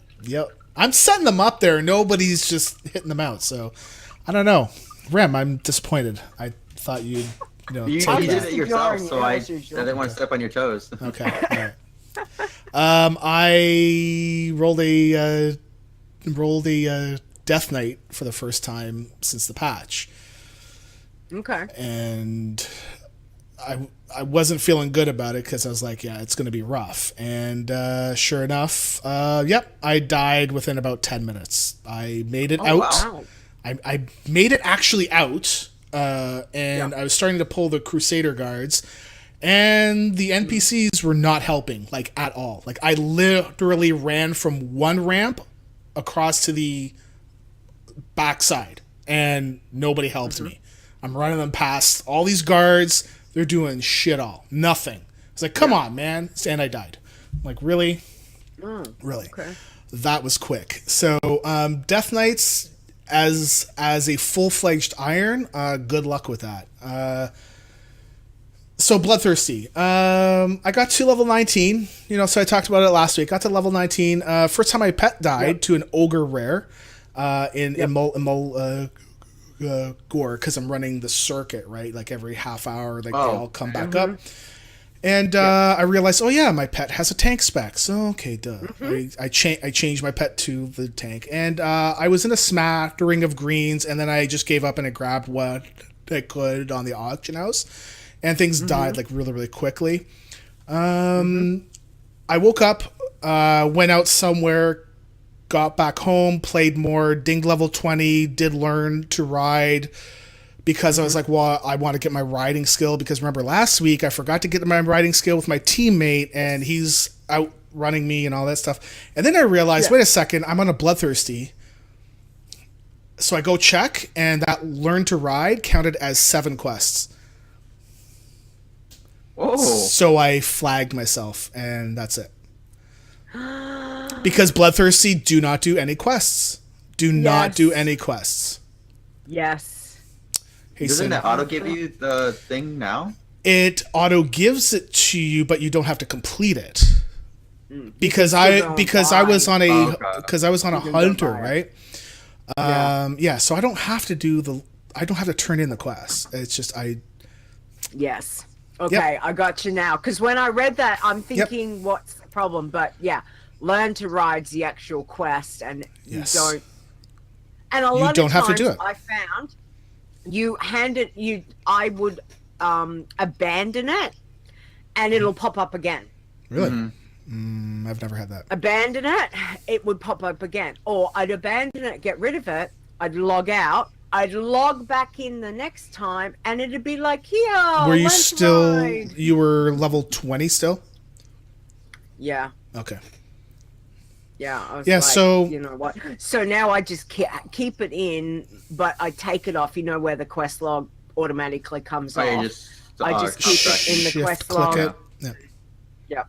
I'm setting them up there. Nobody's just hitting them out. So, I don't know. Rem, I'm disappointed. I thought you'd, you did it yourself, so I didn't want to step on your toes. Okay. All right. I rolled a Death Knight for the first time since the patch. Okay. And I wasn't feeling good about it because I was like, yeah, it's going to be rough. And sure enough, I died within about 10 minutes. I made it out. Wow. I made it actually out, and I was starting to pull the Crusader guards, and the NPCs were not helping, like, at all. Like, I literally ran from one ramp across to the backside, and nobody helped me. I'm running them past all these guards. They're doing shit all. Nothing. It's like, come on, man. And I died. I'm like, really? Really? Okay. That was quick. So, Death Knights, as a full-fledged Iron, good luck with that. So, Bloodthirsty. I got to level 19. So I talked about it last week. Got to level 19. First time my pet died to an Ogre Rare in Gore, because I'm running the circuit, right? Like every half hour, like they all come back up. And I realized, my pet has a tank spec. So, okay, duh. I changed my pet to the tank. And I was in a smattering of greens, and then I just gave up and I grabbed what I could on the auction house. And things died, like, really, really quickly. I woke up, went out somewhere, got back home, played more, dinged level 20, did learn to ride, because I was like, well, I want to get my riding skill, because remember last week I forgot to get my riding skill with my teammate, and he's out running me and all that stuff. And then I realized, wait a second, I'm on a Bloodthirsty. So I go check, and that learn to ride counted as 7 quests. Whoa. So I flagged myself, and that's it. Because Bloodthirsty do not do any quests. Do not do any quests. Yes. Hey, doesn't it auto give you the thing now? It auto gives it to you, but you don't have to complete it. because I was on a hunter, right? Yeah. So I don't have to turn in the quest. It's just Yes. Okay, I got you now. Because when I read that, I'm thinking, what's the problem? But yeah, learn to ride's the actual quest, and you don't. And a lot of times, have to do it. I found I would abandon it, and it'll pop up again. Really? I've never had that. Abandon it, it would pop up again. Or I'd abandon it, get rid of it, I'd log out, I'd log back in the next time, and it'd be like, here. Were you still? You were level 20 still? Yeah. Okay. Yeah. I was yeah. Like, so you know what? So now I just keep it in, but I take it off. You know where the quest log automatically comes off. I just keep it in the quest log. Click it. Yep.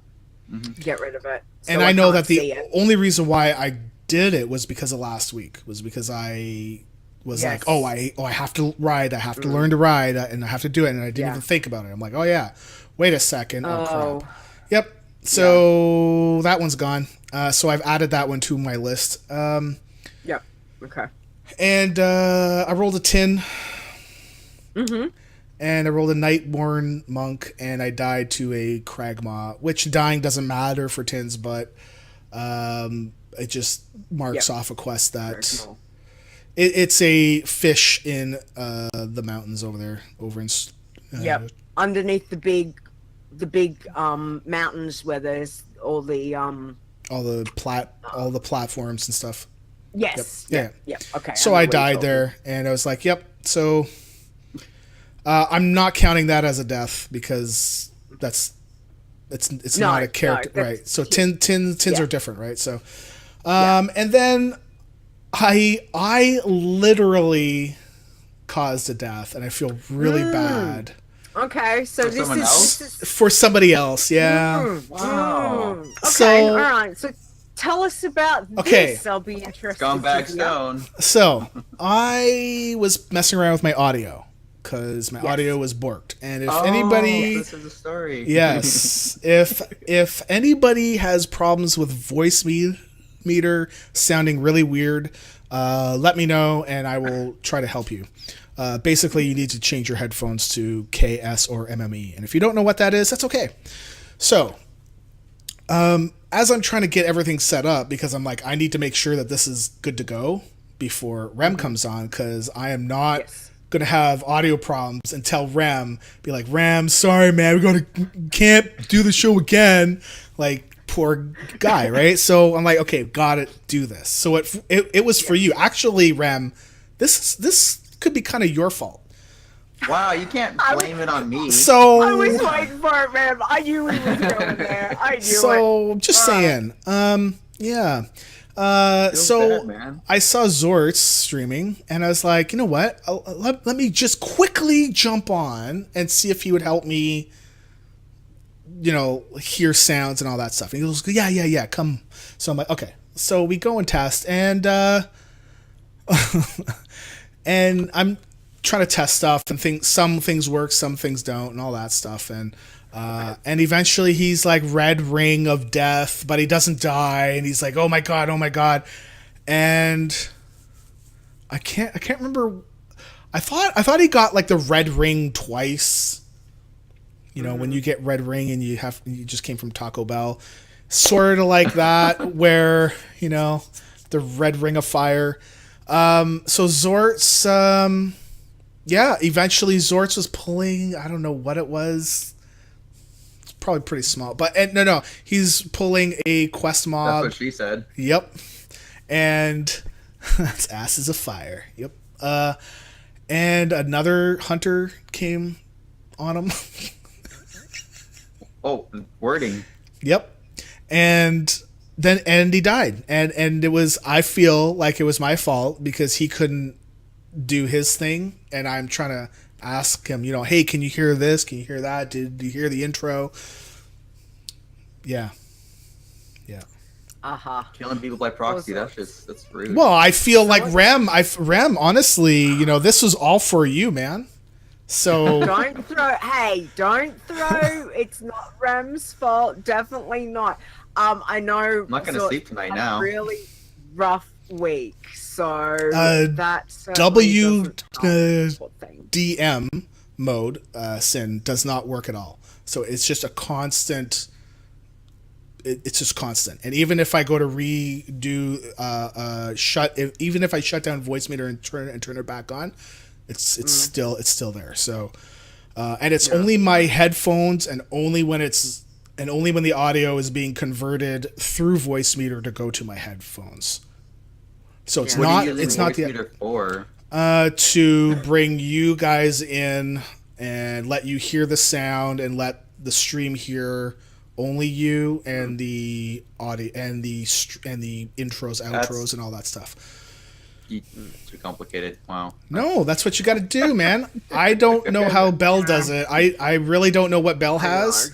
Get rid of it. So and I know that the only reason why I did it was because of last week. Was because I was like, I have to ride. I have to learn to ride, and I have to do it. And I didn't even think about it. I'm like, oh yeah, wait a second. Oh crap. Yep. So that one's gone. So I've added that one to my list. Yep. Okay. And I rolled a tin. And I rolled a Nightborn Monk, and I died to a Kragmaw, which dying doesn't matter for tins, but it just marks off a quest that it's a fish in the mountains over there, over in underneath the big mountains where there's all the platforms and stuff. Yes. Yep. Yeah. Okay. So I died there, and I was like, yep. So I'm not counting that as a death because it's not a character, right? So tins are different, right? So and then I literally caused a death, and I feel really bad. Okay, so this is for somebody else, Wow. Okay, all right. So tell us about this. I'll be interested. Scumbag Stone. So I was messing around with my audio because my audio was borked, and if anybody, this is a story. Yes, if anybody has problems with voice meter sounding really weird, let me know, and I will try to help you. Basically, you need to change your headphones to KS or MME, and if you don't know what that is, that's okay. So, as I'm trying to get everything set up, because I'm like, I need to make sure that this is good to go before Rem comes on, because I am not going to have audio problems and tell Rem, be like, Rem, sorry, man, can't do the show again. Like, poor guy, right? So I'm like, okay, gotta do this. So it was for you. Actually, Rem, this could be kind of your fault. Wow, you can't blame it on me. So I was waiting for it, man. I knew he was going there. I knew it. So just saying. Yeah. So bad, I saw Zort's streaming, and I was like, you know what? Let me just quickly jump on and see if he would help me, hear sounds and all that stuff. And he goes, yeah, come. So I'm like, okay. So we go and test, and and I'm trying to test stuff and some things work, some things don't, and all that stuff. And eventually he's like red ring of death, but he doesn't die, and he's like, oh my god. And I can't remember. I thought he got like the red ring twice. When you get red ring and you just came from Taco Bell, sort of like that, where the red ring of fire. So Zort's, eventually Zort's was pulling, I don't know what it was. It's probably pretty small, but no, he's pulling a quest mob. That's what she said. Yep. And that's asses of fire. Yep. And another hunter came on him. Oh, wording. Yep. And he died. And it was, I feel like it was my fault because he couldn't do his thing, and I'm trying to ask him, hey, can you hear this? Can you hear that? Did you hear the intro? Yeah. Killing people by proxy, that's rude. Well, I feel like Rem, honestly, this was all for you, man. So Don't throw. Hey, don't throw. It's not Rem's fault. Definitely not. I know. I'm not gonna sleep tonight a now. Really rough week. So that WDM mode Sin does not work at all. So it's just a constant. It's just constant. And even if I go to redo even if I shut down voice meter and turn it back on, it's still there. So and it's only my headphones and only when the audio is being converted through voice meter to go to my headphones. So it's not the voice meter for to bring you guys in and let you hear the sound and let the stream hear only you and the audio and the intros, outros, and all that stuff. Too complicated. Wow. No, that's what you got to do, man. I don't know how Belle does it. I really don't know what Belle has.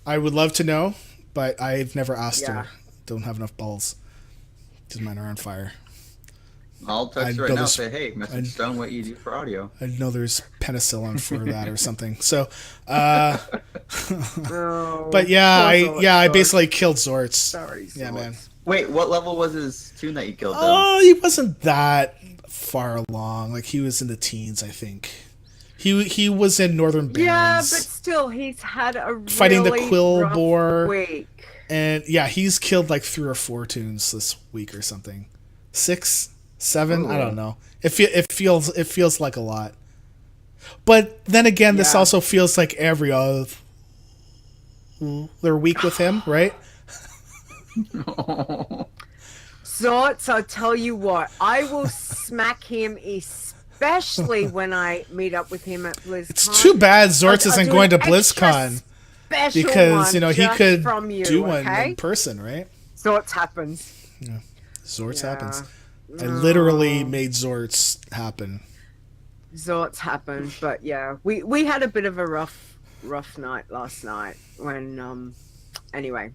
I would love to know, but I've never asked her. Don't have enough balls. Because mine are on fire. I'll text her right now and say, hey, message Stone what you do for audio. I know there's penicillin for that or something. So, but yeah, I basically killed Zorts. Sorry, yeah, Zorts. man. Wait, what level was his tune that you killed? Oh, he wasn't that far along. Like he was in the teens, I think. He was in Northern Barrens. Yeah, but still, he's had a fighting really the quill rough boar week. And yeah, he's killed like 3 or 4 toons this week or something. 6, 7, I don't know. It feels like a lot. But then again, this also feels like every other week with him, right? Zorts, I'll tell you what, I will smack him, especially when I meet up with him at BlizzCon. It's too bad Zorts isn't going to BlizzCon. Because, he could do one in person, right? Zorts happens. Yeah. Zorts happens. I literally made Zorts happen. Zorts happen, but yeah. We had a bit of a rough night last night when anyway.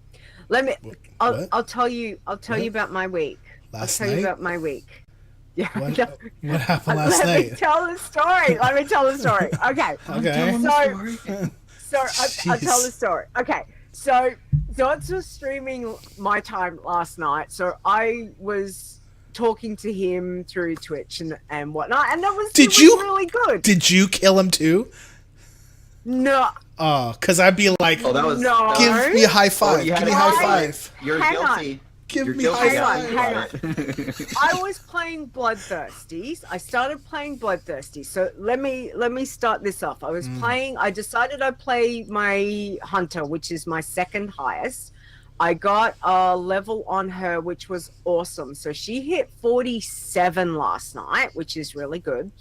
I'll tell you about my week. I'll tell you about my week. Yeah. What happened last night? Let me tell the story. Okay. So I'll tell the story. Okay. So Zorts was streaming my time last night. So I was talking to him through Twitch and whatnot. And that was, really good. Did you kill him too? No. Oh, because I'd be like, give me a high five. Give me a high five. You're guilty. Give me a high five. Hang on. I was playing Bloodthirsty. I started playing Bloodthirsty. So let me start this off. I decided I'd play my Hunter, which is my second highest. I got a level on her, which was awesome. So she hit 47 last night, which is really good.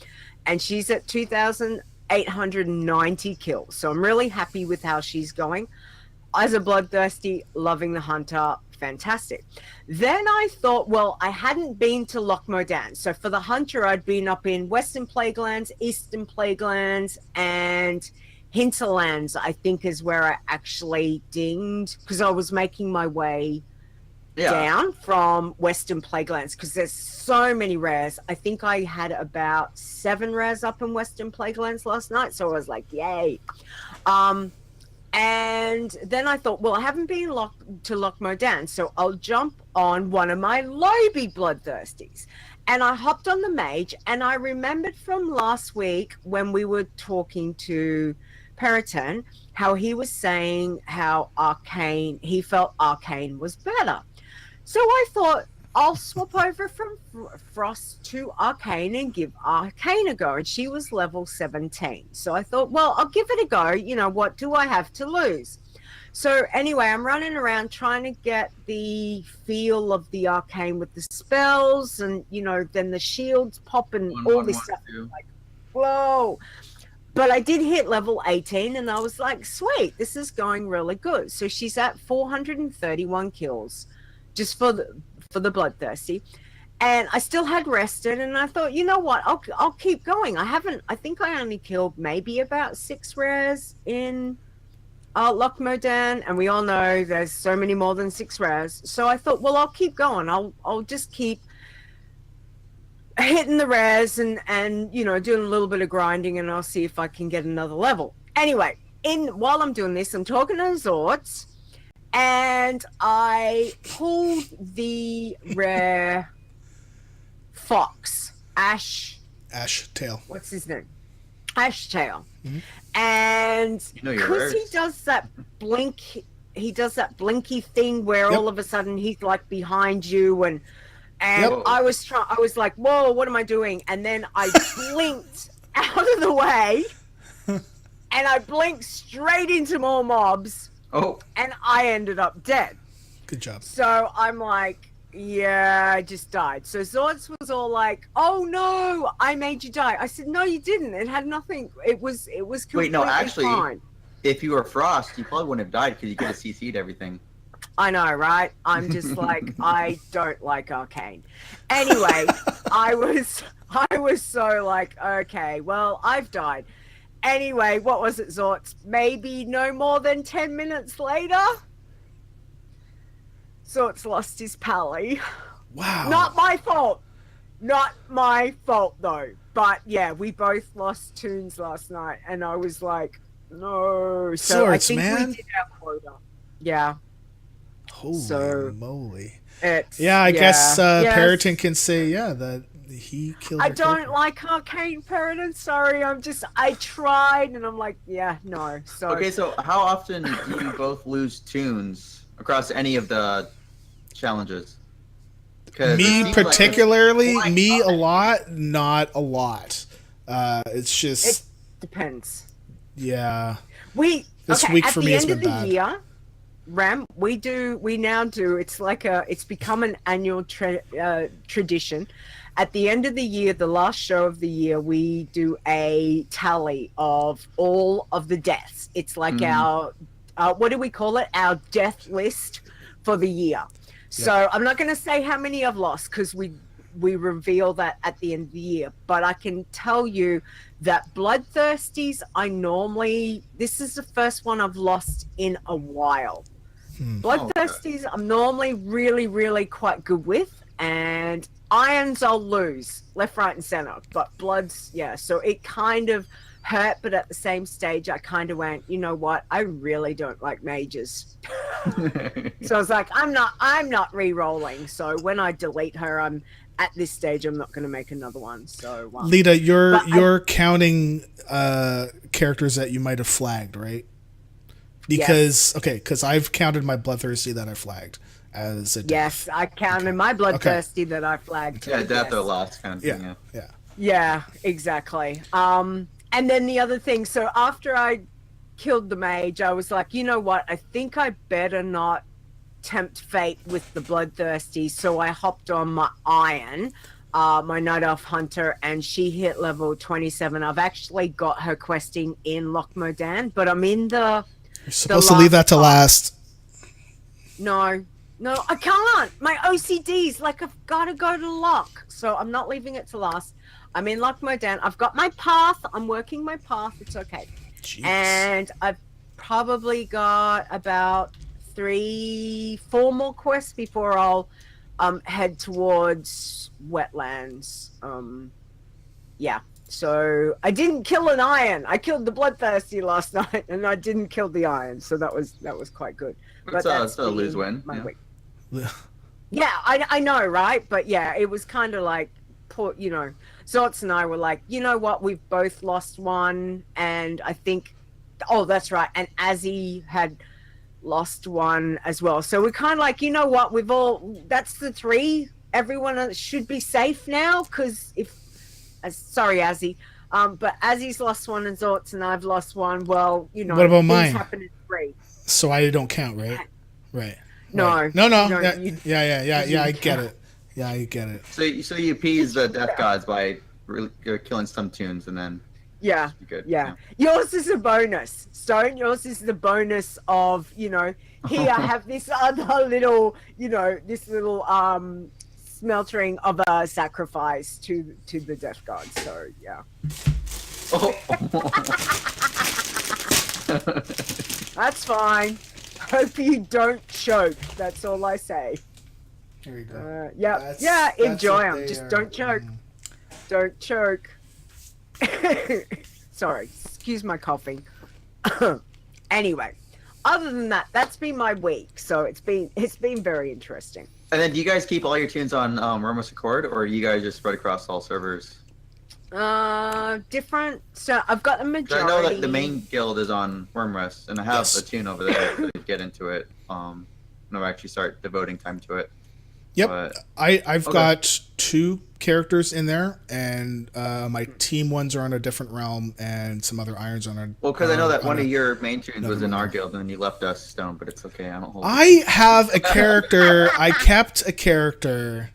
And she's at 2,890 kills. So I'm really happy with how she's going. As a Bloodthirsty, loving the Hunter, fantastic. Then I thought, well, I hadn't been to Loch Modan. So for the Hunter, I'd been up in Western Plaguelands, Eastern Plaguelands, and Hinterlands, I think, is where I actually dinged, because I was making my way down from Western Plaguelands, because there's so many rares. I think I had about 7 rares up in Western Plaguelands last night, so I was like, yay. And then I thought, well, I haven't been to Loch Modan, so I'll jump on one of my lobby Bloodthirsties. And I hopped on the mage, and I remembered from last week when we were talking to Periton, how he was saying how he felt Arcane was better. So I thought, I'll swap over from Frost to Arcane and give Arcane a go. And she was level 17. So I thought, well, I'll give it a go. What do I have to lose? So anyway, I'm running around trying to get the feel of the Arcane with the spells and, then the shields pop and all this stuff. Like, whoa. But I did hit level 18 and I was like, sweet, this is going really good. So she's at 431 kills just for the Bloodthirsty. And I still had rested, and I thought, you know what, I'll keep going. I think I only killed maybe about 6 rares in Loch Modan, and we all know there's so many more than 6 rares. So I thought, well, I'll keep going. I'll just keep hitting the res and you know, doing a little bit of grinding, and I'll see if I can get another level. Anyway, while I'm doing this, I'm talking to Zorts, and I pulled the rare fox, Ash tail. What's his name? Ash tail. Mm-hmm. And You know your because he rares. does that he does that blinky thing where Yep. all of a sudden he's like behind you, and Yep. I was like, whoa, what am I doing? And then I blinked out of the way, and I blinked straight into more mobs, Oh, and I ended up dead. Good job. So I'm like, yeah, I just died. So Zords was all like, oh no, I made you die. I said, no, you didn't. It had nothing. It was completely Wait, no, actually- fine. if you were Frost, you probably wouldn't have died because you could have CC'd everything. I know, right? I'm just like, I don't like Arcane. Anyway, I was so like, okay, well, I've died. Anyway, what was it, Zorts? Maybe no more than 10 minutes later, Zorts lost his pally. Wow. Not my fault. Not my fault, though. But yeah, we both lost toons last night, and I was like, no. So I Zorts, think man. we did our quota. Yeah. Holy So- moly. It's, Yeah, I guess yes. Periton can say, yeah, that he killed I your don't character. like Arcane Periton. Sorry, I tried, and I'm like, yeah, no. So Okay, so how often do you both lose tunes across any of the challenges? 'Cause it Me seems like- particularly, quite me a often. lot, not a lot. It's just, it depends. yeah. This week at for the me has end of been the bad. year, Ram, we now do. It's become an annual tradition. At the end of the year, the last show of the year, we do a tally of all of the deaths. It's like our what do we call it? Our death list for the year. So I'm not going to say how many I've lost because we reveal that at the end of the year. But I can tell you that Bloodthirsties, this is the first one I've lost in a while. Bloodthirsties, I'm normally really, really quite good with, and irons I'll lose left, right, and center. But bloods, yeah. So it kind of hurt, but at the same stage, I kind of went, you know what? I really don't like mages. So I was like, I'm not re-rolling. So when I delete her, at this stage, I'm not going to make another one. So Leeta, but you're counting characters that you might have flagged, right? Because I've counted my Bloodthirsty that I flagged as a death. yes, I counted my bloodthirsty that I flagged. Yeah, too, death yes. or lost kind of thing. Yeah. Yeah. Yeah, exactly. And then the other thing, so after I killed the mage, I was like, you know what? I think I better not tempt fate with the bloodthirsty. So I hopped on my iron, my Night Elf Hunter, and she hit level 27. I've actually got her questing in Lochmodan, but I'm in the... You're supposed to leave that to last. No, I can't. My OCD's like, I've got to go to Loch. So I'm not leaving it to last. I'm in Lochmodan. I've got my path. I'm working my path. It's okay. Jeez. And I've probably got about 3-4 more quests before I'll head towards wetlands. Yeah. So I didn't kill an iron. I killed the bloodthirsty last night, and I didn't kill the iron. So that was quite good. It's a been lose-win. my Yeah. week. Yeah, I know, right? But yeah, it was kind of like, Zorts and I were like, you know what? We've both lost one, and I think, oh, that's right. And Azzy had lost one as well. So we're kind of like, you know what? That's the 3. Everyone should be safe now, because sorry, Azzy. But Azzy's lost one, and Zorts and I've lost one. Well, What about things mine? happen in 3. So I don't count, right? Right. No. Right. No. No, Yeah, you- yeah. I get it. Yeah, I get it. So you appease the death gods by killing some tunes and then Yeah. you're good. Yeah. Yours is a bonus. Stone, yours is the bonus of, here I have this other little, this little smeltering of a sacrifice to the death god. So yeah. Oh. That's fine. Hope you don't choke. That's all I say. Here we go. Yeah. That's Enjoy what them. they Just are. don't choke. Don't choke. Sorry, excuse my coughing. Anyway, other than that, that's been my week. So it's been very interesting. And then, do you guys keep all your tunes on Ramos Accord, or you guys just spread across all servers? Different. So I've got a 'Cause majority. I know that the main guild is on Wormrest, and I have a tune over there to get into it. And I'll actually start devoting time to it. Yep, But, I've got 2 characters in there, and my team ones are on a different realm, and some other irons on a. well, because I know that one of your main tunes was in our guild, and then you left us, Stone. But it's okay. I don't hold. I have a character. I kept a character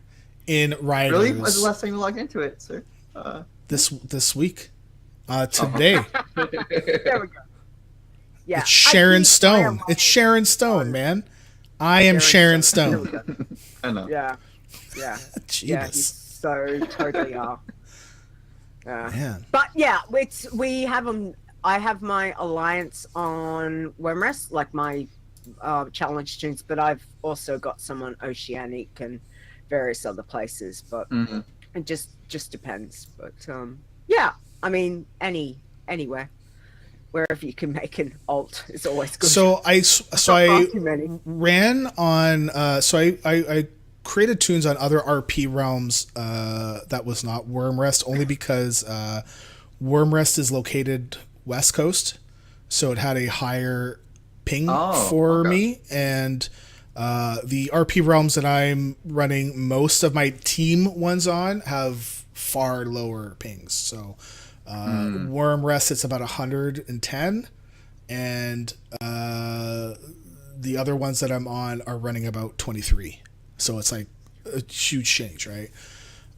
in Riders. Really? When's the last time you logged into it, sir? This week, today. There we go. Yeah, It's Sharon Stone. It's Sharon Stone, man. I am Sharon Stone. I know. Yeah. Yeah, you Jeebus. so totally are. Yeah. Man. But yeah, we have them. I have my alliance on Wormrest, like my challenge tunes, but I've also got some on Oceanic and various other places. But it just depends. But yeah, I mean anywhere, wherever you can make an alt is always good. So I Not too many. ran on. So I created tunes on other RP realms that was not Wormrest, only because Wormrest is located west coast, so it had a higher ping for me, and the RP realms that I'm running most of my team ones on have far lower pings. So Wormrest, it's about 110, and the other ones that I'm on are running about 23. So it's like a huge change, right?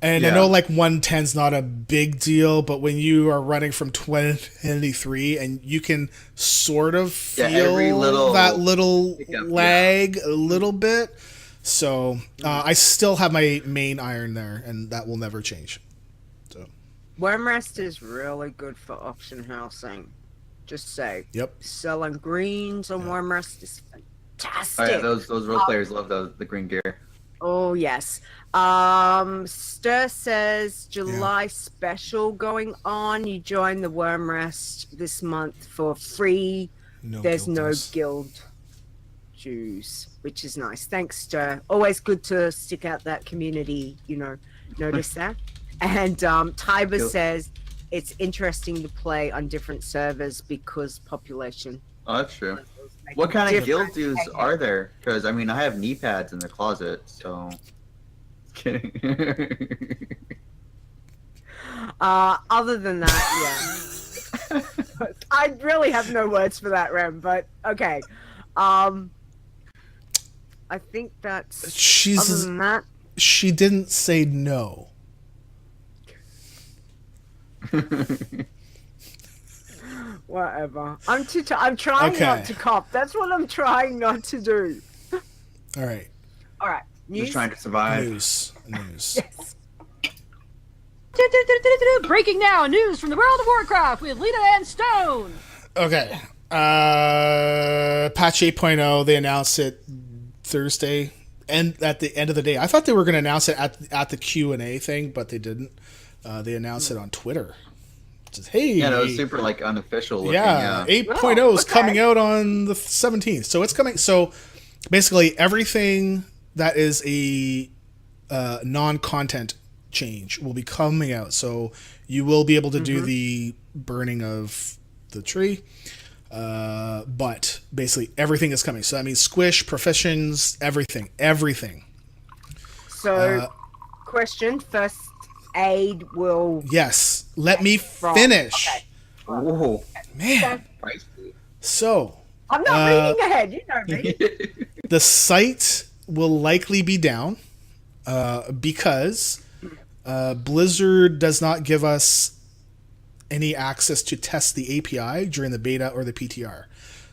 And I know like 110's not a big deal, but when you are running from 23 and you can sort of feel that little lag a little bit. So I still have my main iron there, and that will never change. So Wormrest is really good for auction housing. Just say. Yep. Selling greens on Wormrest is fantastic. Oh, yeah, those role players love the green gear. Oh yes. Stir says July special going on. You join the Wormrest this month for free. There's no guild dues, which is nice. Thanks, Stir. Always good to stick out that community, notice that. And Tiber says it's interesting to play on different servers because population. Oh, that's true. What kind of guild dues are there? Because I mean, I have knee pads in the closet, so. Kidding. Other than that, yeah. I really have no words for that, Rem. But okay. I think that's. Other than that, she didn't say no. Whatever. I'm trying not to cop. That's what I'm trying not to do. All right. News? Just trying to survive. News. Yes. Breaking now, news from the world of Warcraft with Leeta and Stone. Okay. Patch 8.0, they announced it Thursday, and at the end of the day. I thought they were going to announce it at the Q&A thing, but they didn't. They announced it on Twitter. Just, hey. Yeah, it was super unofficial looking. Yeah, 8.0 is coming out on the 17th. So it's coming. So basically everything that is a non-content change will be coming out. So you will be able to do the burning of the tree. But basically everything is coming. So that means squish, professions, everything. So question, first aid will... Yes. Let me finish. Okay. Oh, Man. So... I'm not reading ahead, you know me. The site will likely be down because Blizzard does not give us any access to test the API during the beta or the PTR.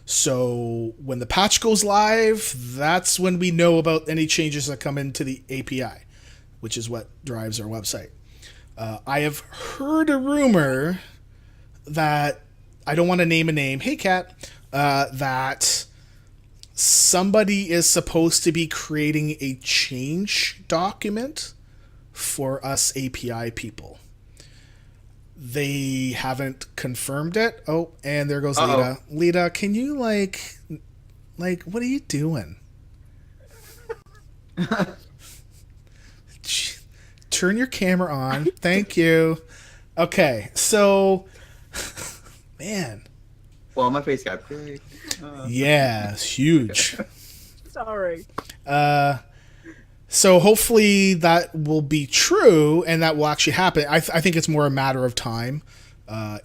So when the patch goes live, that's when we know about any changes that come into the API, which is what drives our website. I have heard a rumor that, I don't want to name a name, hey Kat, that somebody is supposed to be creating a change document for us API people. they haven't confirmed it. Oh, and there goes Uh-oh. Leeta. Leeta, can you like, what are you doing? Turn your camera on. Thank you. Okay, so, man. Well, my face got big. Yeah, it's huge. Sorry. So hopefully that will be true and that will actually happen. I think it's more a matter of time.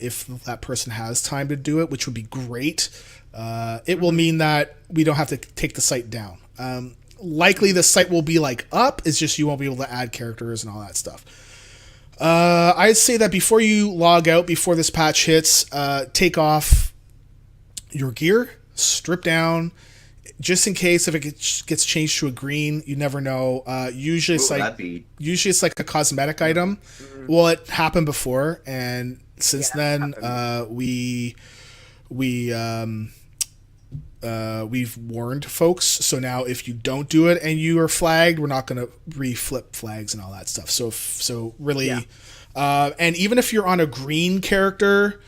If that person has time to do it, which would be great. It will mean that we don't have to take the site down. Likely the site will be like up. It's just you won't be able to add characters and all that stuff. I'd say that before you log out, before this patch hits, take off your gear, strip down, just in case if it gets changed to a green. You never know. Usually it's like a cosmetic item. Well, it happened before, and since then we've warned folks. So now if you don't do it and you are flagged, we're not going to reflip flags and all that stuff. So really, and even if you're on a green character,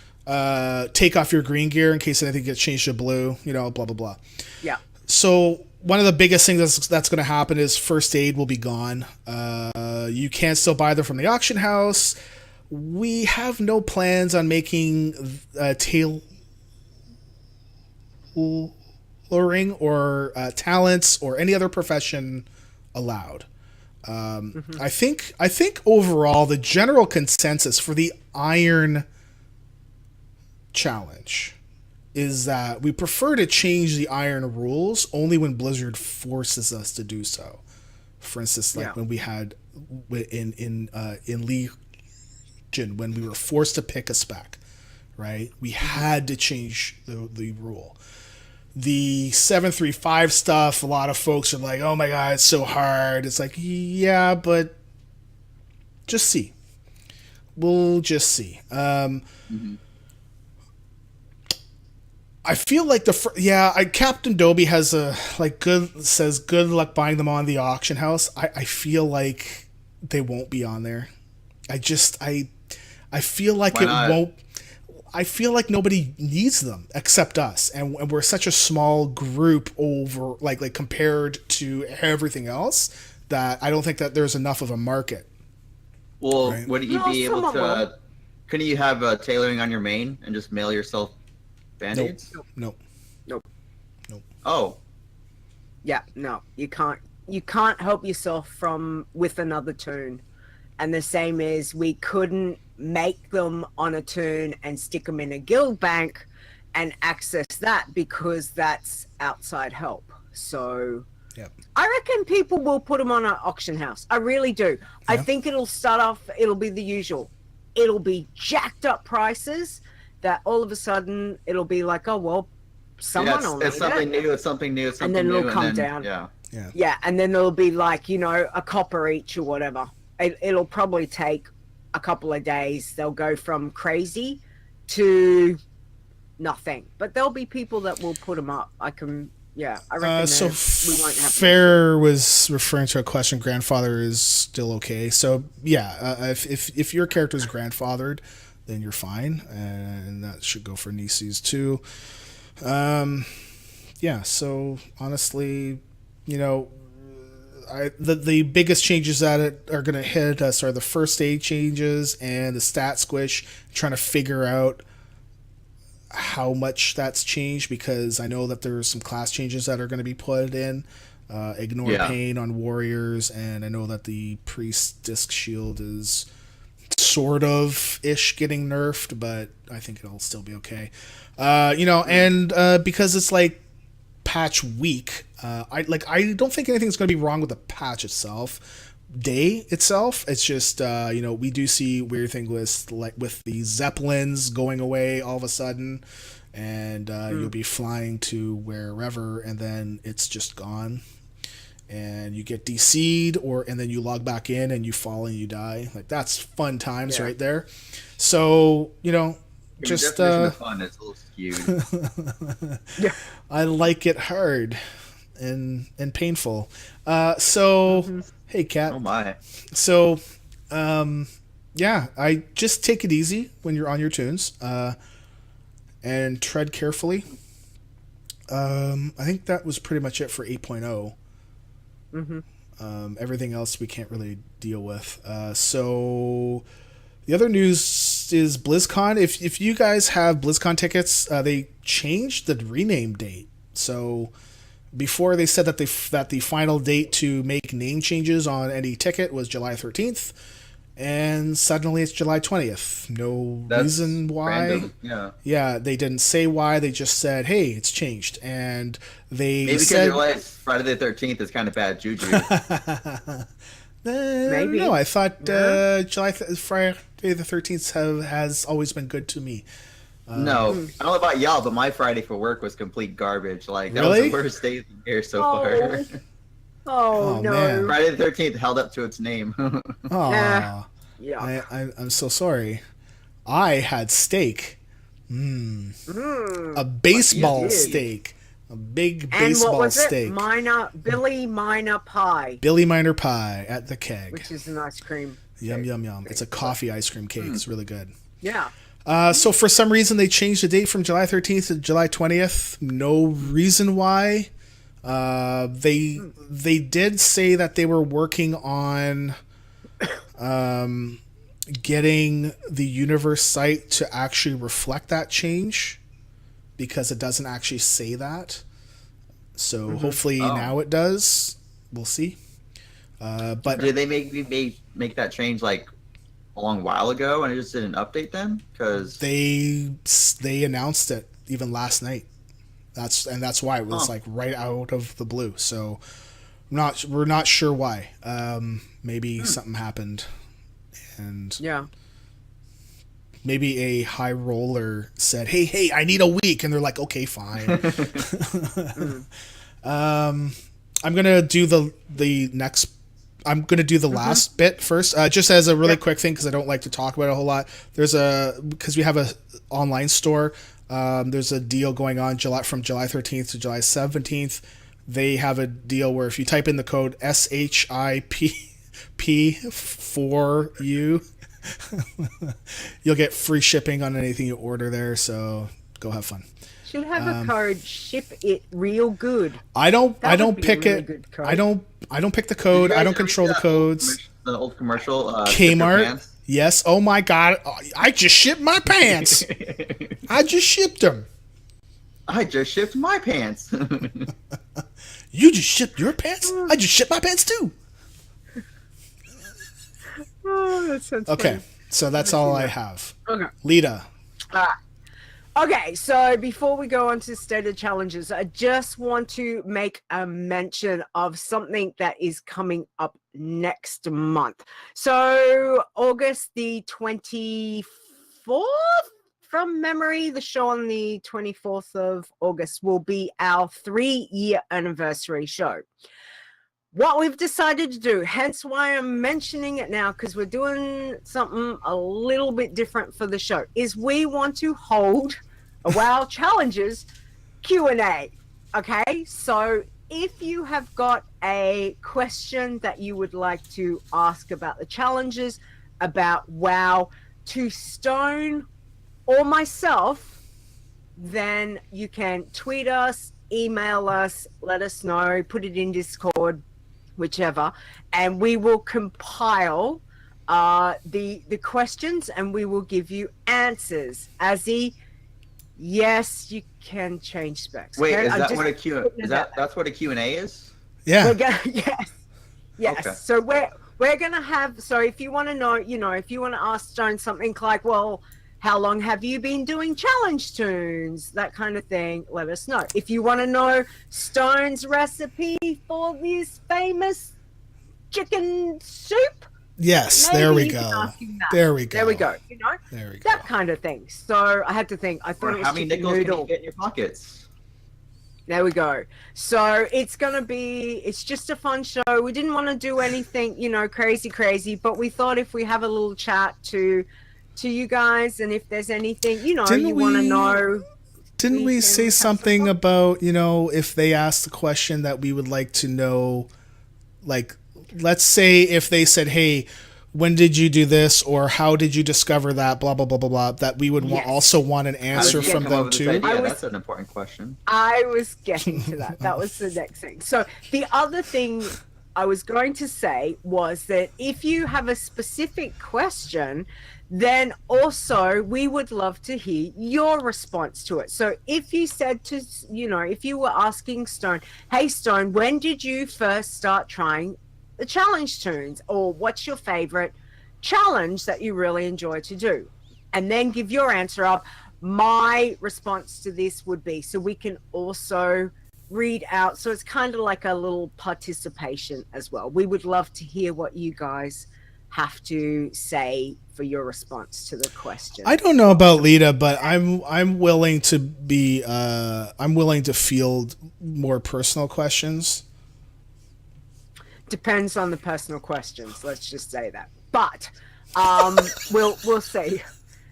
take off your green gear in case anything gets changed to blue, blah, blah, blah. Yeah. So one of the biggest things that's going to happen is first aid will be gone. You can still buy them from the auction house. We have no plans on making tailoring or talents or any other profession allowed. I think overall the general consensus for the Iron Challenge is that we prefer to change the Iron rules only when Blizzard forces us to do so. For instance, when we had in Legion, when we were forced to pick a spec, right? We had to change the rule. The 735 stuff, a lot of folks are like, oh my god, it's so hard. It's like, yeah, but just see. We'll just see. I feel like Captain Dobie has says good luck buying them on the auction house. I feel like they won't be on there. I feel like won't. I feel like nobody needs them except us, and we're such a small group over like compared to everything else that I don't think that there's enough of a market. Well, right? Wouldn't you be able to? Couldn't you have tailoring on your main and just mail yourself Band-Aids? Nope. Oh. Yeah, no, you can't. You can't help yourself with another toon. And the same is we couldn't make them on a toon and stick them in a guild bank and access that because that's outside help. So I reckon people will put them on an auction house. I really do. Yeah. I think it'll start off, it'll be the usual. It'll be jacked up prices that all of a sudden it'll be like, oh, well, someone will it's something new, it's something new, it's something new. And then new, it'll come down. Yeah, and then there'll be like, a copper each or whatever. It'll probably take a couple of days. They'll go from crazy to nothing. But there'll be people that will put them up. I reckon we won't have Fair was referring to a question, grandfather is still okay. So, if your character is grandfathered, then you're fine. And that should go for nieces too. So honestly, the biggest changes that are going to hit us are the first aid changes and the stat squish, trying to figure out how much that's changed, because I know that there's some class changes that are going to be put in. Ignore pain on warriors, and I know that the priest disc shield is sort of ish getting nerfed, but I think it'll still be okay. And because it's like patch week, I don't think anything's going to be wrong with the patch day itself. It's just we do see weird things with the zeppelins going away all of a sudden, and you'll be flying to wherever, and then it's just gone, and you get DC'd, and then you log back in and you fall and you die. Like, that's fun times right there. So just fun is a little skewed. I like it hard and painful. Hey, Kat. Oh my. So yeah, I just take it easy when you're on your tunes, and tread carefully. I think that was pretty much it for 8.0. Everything else we can't really deal with. So the other news is BlizzCon. If you guys have BlizzCon tickets, they changed the rename date. So before they said that the final date to make name changes on any ticket was July 13th, and suddenly it's July 20th. No reason why. Random. Yeah. Yeah, they didn't say why. They just said, "Hey, it's changed," and they Maybe said, because you realize Friday the 13th is kind of bad juju. Maybe. No, I thought Friday the 13th has always been good to me. No, I don't know about y'all, but my Friday for work was complete garbage. Like, that Really? was the worst day of the year so far. Oh no. man. Friday the 13th held up to its name. Aw, Yeah. I'm so sorry. I had steak. A baseball Yes, you did. steak. A big And baseball what was steak. it? Billy Miner Pie, Billy Miner pie at the keg. which is an ice cream. Yum, yum, yum. It's a coffee ice cream cake. It's really good. Yeah. So for some reason they changed the date from July 13th to July 20th. No reason why. They did say that they were working on getting the universe site to actually reflect that change, because it doesn't actually say that. So hopefully now it does. We'll see. But Did they make that change like a long while ago and it just didn't update then? Because they announced it even last night. That's why it was like right out of the blue. So we're not sure why. Maybe something happened, and Yeah. maybe a high roller said, "Hey, I need a week," and they're like, "Okay, fine." I'm gonna do the next. I'm gonna do the last bit first, just as a really quick thing, because I don't like to talk about it a whole lot. Because we have a online store. There's a deal going on from July 13th to July 17th. They have a deal where if you type in the code SHIP4U, you'll get free shipping on anything you order there. So go have fun. Should have a code. Ship it real good. I don't That would be pick a really it. good code. I don't pick the code. I don't control the codes. The old commercial. Kmart. Yes. Oh my God. I just shipped my pants. I just shipped them. I just shipped my pants. You just shipped your pants? I just shipped my pants too. Oh, that sounds Okay. funny. So that's all I have. Okay. Leeta. Okay, so before we go on to stated challenges, I just want to make a mention of something that is coming up next month. So August the 24th, from memory, the show on the 24th of August will be our 3-year anniversary show. What we've decided to do, hence why I'm mentioning it now, because we're doing something a little bit different for the show, is we want to hold a WoW Challenges Q&A. Okay, so if you have got a question that you would like to ask about the challenges, about WoW, to Stone or myself, then you can tweet us, email us, let us know, put it in Discord, whichever, and we will compile the questions and we will give you answers. Yes, you can change specs. Wait, okay? is I'm that just what a Q? putting Is it out that there. that's what a Q&A is? Yeah. We're gonna, yes. Okay. So we're gonna have. So if you want to know, if you want to ask Stone something like, well, how long have you been doing challenge tunes? That kind of thing. Let us know. If you want to know Stone's recipe for this famous chicken soup, Yes. maybe There we you can go. ask him that. There we go. There we go. There we go. That kind of thing. So I had to think. I thought Or it was how many chicken nickels can noodle. you get in your pockets? There we go. So it's just a fun show. We didn't want to do anything, crazy, but we thought if we have a little chat to you guys, and if there's anything, Didn't you want to we- know. Didn't we can say have something some fun. about, if they asked the question that we would like to know, like, let's say if they said, hey, when did you do this, or how did you discover that, blah blah blah blah blah, that we would also want an answer from them too. That's an important question. I was getting to that. That was the next thing. So the other thing I was going to say was that if you have a specific question, then also we would love to hear your response to it. So if you said to, if you were asking Stone, hey Stone, when did you first start trying the challenge toons, or what's your favorite challenge that you really enjoy to do, and then give your answer up. My response to this would be, so we can also read out, so it's kind of like a little participation as well. We would love to hear what you guys have to say for your response to the question. I don't know about Leeta, but I'm willing to be I'm willing to field more personal questions. Depends on the personal questions, let's just say that. But we'll see.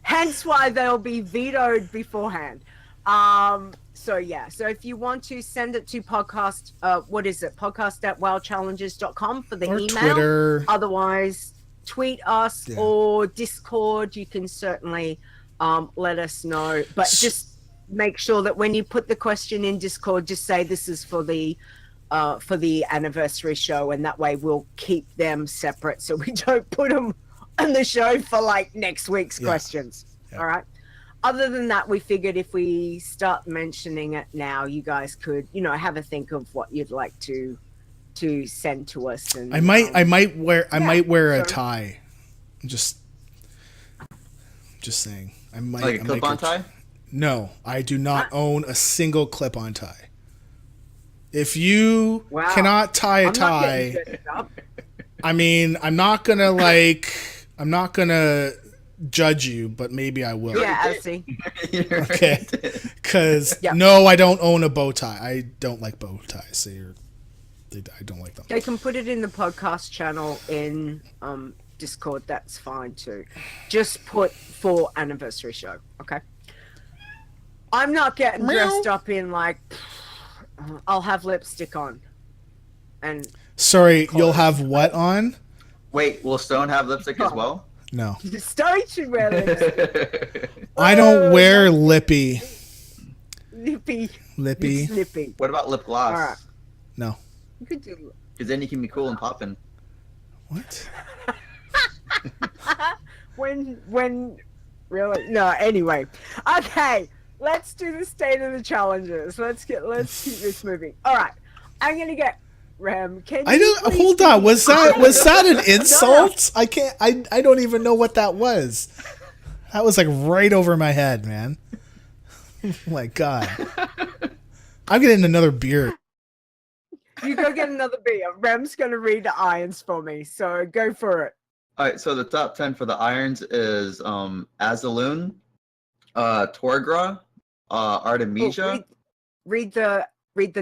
Hence why they'll be vetoed beforehand. So if you want to send it to podcast, podcast@wowchallenges.com for the or email. Twitter. Otherwise, tweet us or Discord. You can certainly let us know. But just make sure that when you put the question in Discord, just say this is for the anniversary show, and that way we'll keep them separate so we don't put them on the show for like next week's questions. All right. Other than that, we figured if we start mentioning it now, you guys could, have a think of what you'd like to send to us. And I might wear a tie. Just saying. I might like a clip-on tie. No, I do not own a single clip-on tie. If you cannot tie a tie, I mean, I'm not gonna judge you, but maybe I will. Yeah, I see. Okay, because no, I don't own a bow tie. I don't like bow ties. So I don't like them. They can put it in the podcast channel in Discord. That's fine too. Just put for anniversary show. Okay. I'm not getting dressed up in like. I'll have lipstick on. And sorry, you'll have what on? Wait, will Stone have lipstick as well? No. Stone should wear lipstick. I don't wear lippy. Lippy. Lippy. Lippy. What about lip gloss? All right. No. You could do. Because then you can be cool and poppin'. What? when really? No. Anyway. Okay. Let's do the state of the challenges. Let's keep this moving. All right. I'm gonna get Rem. Hold on. Was that an insult? No. I can't. I don't even know what that was. That was like right over my head, man. Oh my God. I'm getting another beer. You go get another beer. Rem's gonna read the irons for me, so go for it. All right. So the top 10 for the irons is Azaloon, Torgra, Artemisia. Read the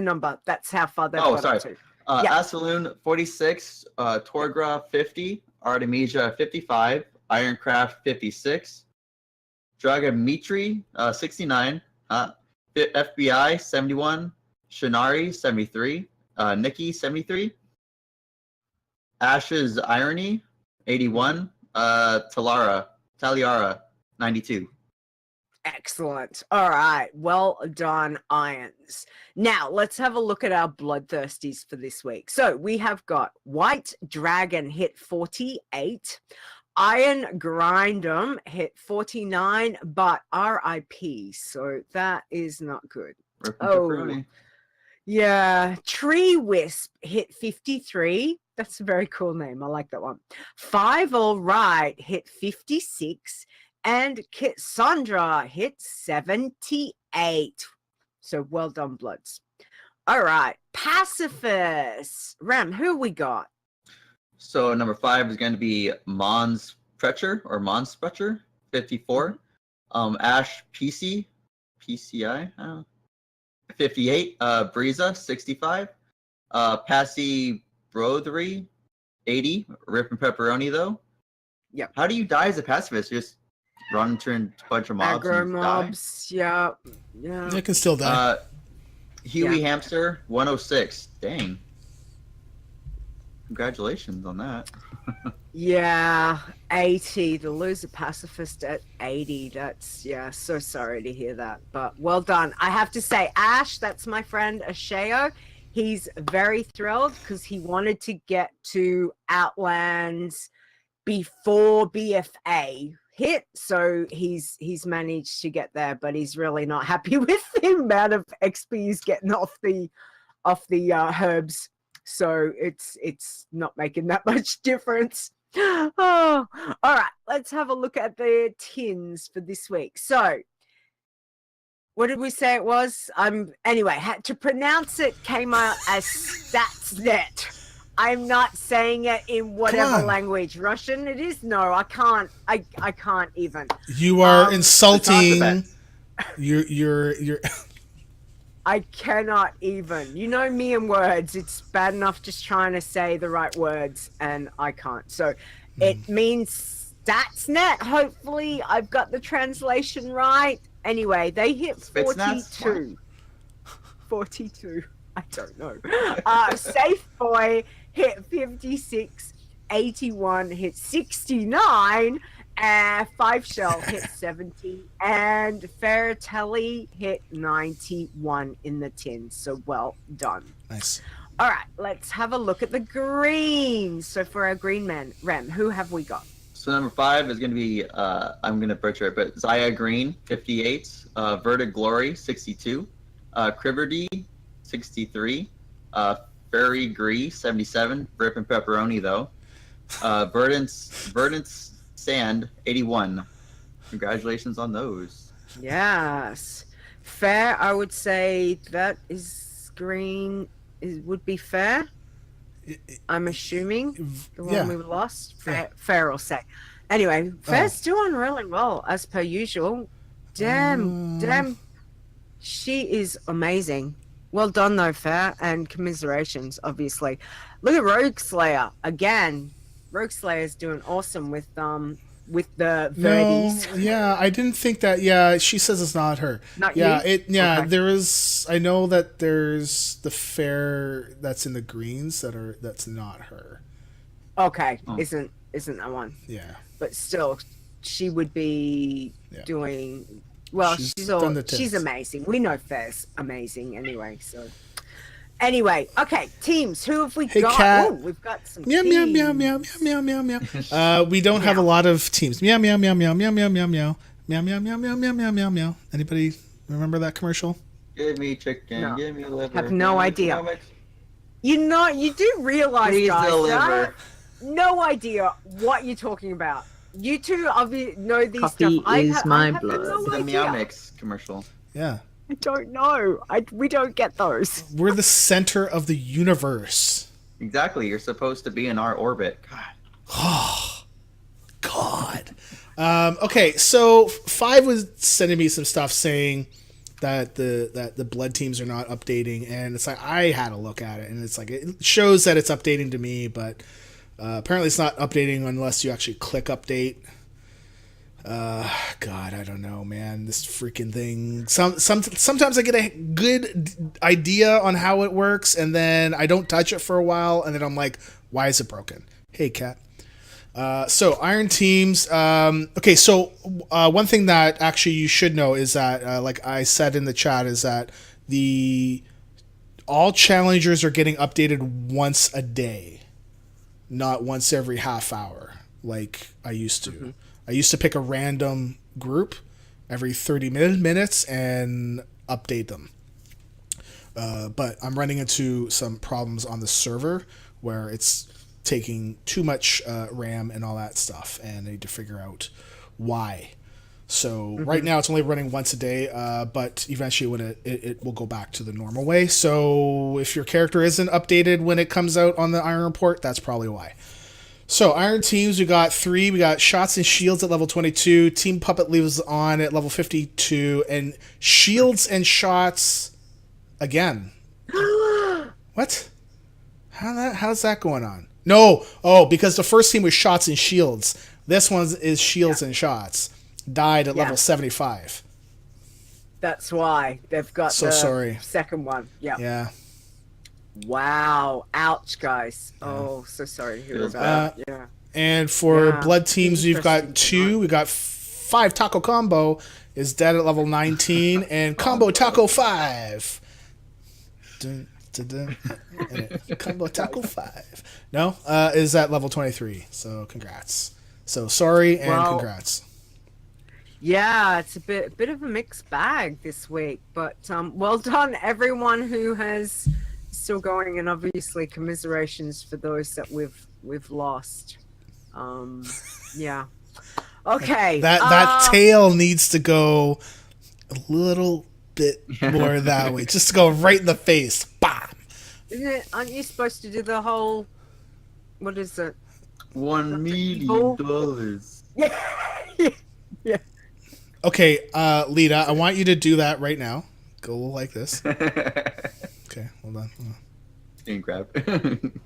number. That's how far they've got up to. Azaloon 46, Torgra 50, Artemisia 55, Ironcraft 56, Dragamitri 69, FBI 71, Shinari 73, Nikki 73, Ash's Irony 81, Taliara 92. Excellent. All right. Well done, Irons. Now, let's have a look at our bloodthirsties for this week. So we have got White Dragon hit 48. Iron Grindem hit 49, but RIP. So that is not good. Yeah. Tree Wisp hit 53. That's a very cool name. I like that one. 5 All Right hit 56. And Kitsandra hit 78. So well done, Bloods. All right. Pacifist. Rem, who we got? So number 5 is going to be Mons Sprecher, 54. Ash PCI, 58. Breeza, 65. Passy Brothery, 80. Rip and Pepperoni, though. Yeah. How do you die as a pacifist? Just run into a bunch of mobs. Aggro mobs, yeah. You can still die. Huey Hamster, 106. Dang. Congratulations on that. Yeah, 80. The loser pacifist at 80. That's, yeah, so sorry to hear that. But well done. I have to say, Ash, that's my friend Asheo. He's very thrilled because he wanted to get to Outlands before BFA hit. So he's managed to get there, but he's really not happy with the amount of XP he's getting off the herbs. So it's not making that much difference. Oh, all right. Let's have a look at the tins for this week. So, what did we say it was? Anyway, had to pronounce it came out as Statsnet. I'm not saying it in whatever language. Russian it is? No, I can't. I can't even. You are insulting. You're. I cannot even. You know me and words. It's bad enough just trying to say the right words, and I can't. So it means Statsnet. Hopefully, I've got the translation right. Anyway, they hit 42. 42. I don't know. Safe Boy hit 56. 81 hit 69. 5 Shell hit 70, and Ferratelli hit 91 in the tin. So well done. Nice. All right, let's have a look at the greens. So for our green man, Rem, who have we got? So number 5 is going to be, I'm going to butcher it, but Zaya Green, 58, Verta Glory, 62, Criverdy, 63, Fairy Gree, 77, Rip and Pepperoni, though, Verdant's Sand, 81. Congratulations on those. Yes. Fair, I would say that is green, would be fair. I'm assuming the one we lost. Fair, I'll say. Anyway, Fair's doing really well as per usual. Damn. She is amazing. Well done though, Fair, and commiserations, obviously. Look at Rogue Slayer again. Rogue Slayer's doing awesome with the Verdes. No, yeah, I didn't think that. Yeah, she says it's not her. Not you? Okay. There is. I know that there's the fair that's in the greens that's not her. Okay, isn't that one? Yeah, but still, she would be doing well. She's amazing. We know Fair's amazing anyway. So. Anyway, okay, teams. Who have we got? Cat. Oh, we've got some meow, meow, meow, meow, meow, meow, meow, meow. We don't have a lot of teams. Meow, meow, meow, meow, meow, meow, meow, meow, meow, meow, meow, meow, meow, meow, meow, meow. Anybody remember that commercial? Give me chicken, give me liver. Have no idea. You do realize, please guys, deliver. No idea what you're talking about. You two obviously know these Coffee stuff. is my I blood. no The idea. Meow Mix commercial. Yeah. I don't know. We don't get those. We're the center of the universe. Exactly. You're supposed to be in our orbit. God. Okay, so 5 was sending me some stuff saying that the blood teams are not updating, and it's like I had a look at it, and it's like it shows that it's updating to me, but apparently it's not updating unless you actually click update. God, I don't know, man. This freaking thing. Sometimes I get a good idea on how it works, and then I don't touch it for a while, and then I'm like, why is it broken? Hey, cat. So Iron Teams. Okay, so one thing that actually you should know is that, like I said in the chat, is that all challengers are getting updated once a day, not once every half hour like I used to. Mm-hmm. I used to pick a random group every 30 minutes and update them. But I'm running into some problems on the server where it's taking too much RAM and all that stuff, and I need to figure out why. So right now it's only running once a day, but eventually when it will go back to the normal way. So if your character isn't updated when it comes out on the Iron Report, that's probably why. So Iron Teams, we got 3. We got Shots and Shields at level 22. Team Puppet lives on at level 52. And Shields and Shots again. What? How's that going on? No. Oh, because the first team was Shots and Shields. This one is Shields and Shots. Died at level 75. That's why they've got so sorry. Second one. Yeah. Yeah. Wow. Ouch, guys. Oh, so sorry to hear Feels about that. Yeah. And for Yeah. blood teams, we've got Interesting 2. tonight. We got 5 Taco Combo is dead at level 19, and Combo Taco 5. Dun, dun, dun. Combo Taco 5. No, is at level 23. So congrats. So sorry and Well, congrats. Yeah, it's a bit of a mixed bag this week, but well done everyone who has still going, and obviously commiserations for those that we've lost. Yeah. Okay. That tail needs to go a little bit more that way. Just to go right in the face. Bam. Aren't you supposed to do the whole? What is it? $1 evil? million. Yeah. Yeah. Okay, Leeta, I want you to do that right now. Go like this. Okay, hold on. Screen grab.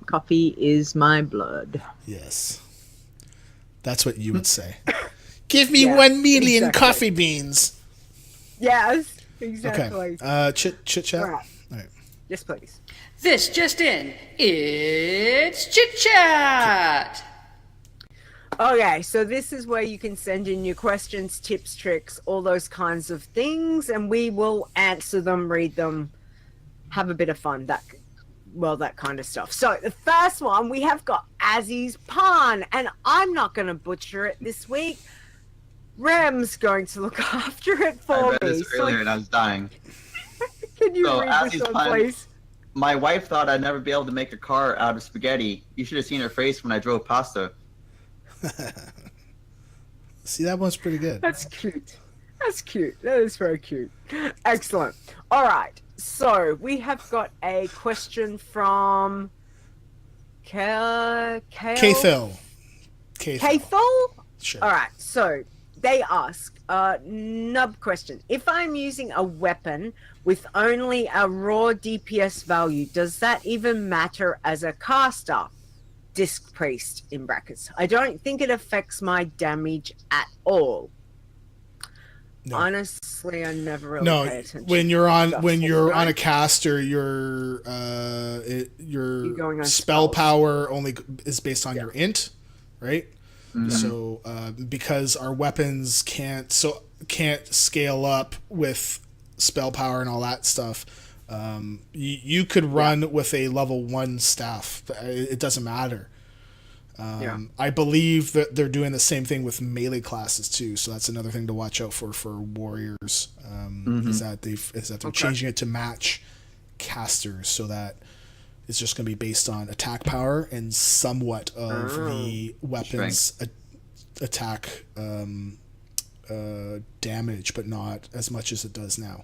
Coffee is my blood. Yes. That's what you would say. Give me Yeah, 1 million exactly. coffee beans. Yes. Exactly. Okay. Chit chat. All right. All right. Yes, please. This just in. It's Chit Chat! Okay, so this is where you can send in your questions, tips, tricks, all those kinds of things, and we will answer them, read them, have a bit of fun, that kind of stuff. So the first one, we have got Azzy's Pun, and I'm not going to butcher it this week. Rem's going to look after it I for read me. this earlier and I was dying. Can you So, read Azzy's this one, Pun. please? My wife thought I'd never be able to make a car out of spaghetti. You should have seen her face when I drove pasta. See, that one's pretty good. That's cute. That's cute. That is very cute. Excellent. All right. So we have got a question from K-Phil. K-Phil? Sure. All right. So they ask, nub question. If I'm using a weapon with only a raw DPS value, does that even matter as a caster? Disc Priest in brackets. I don't think it affects my damage at all. No. Honestly, I never really pay No, attention. when you're on Stuff. when you're Right? on a caster, your You're going on spell spells. power only is based on Yeah. your int, right? So because our weapons can't scale up with spell power and all that stuff, you could run with a level 1 staff. It doesn't matter. I believe that they're doing the same thing with melee classes too, so that's another thing to watch out for warriors. Is that they're changing it to match casters, so that it's just going to be based on attack power and somewhat of the weapons attack damage, but not as much as it does now.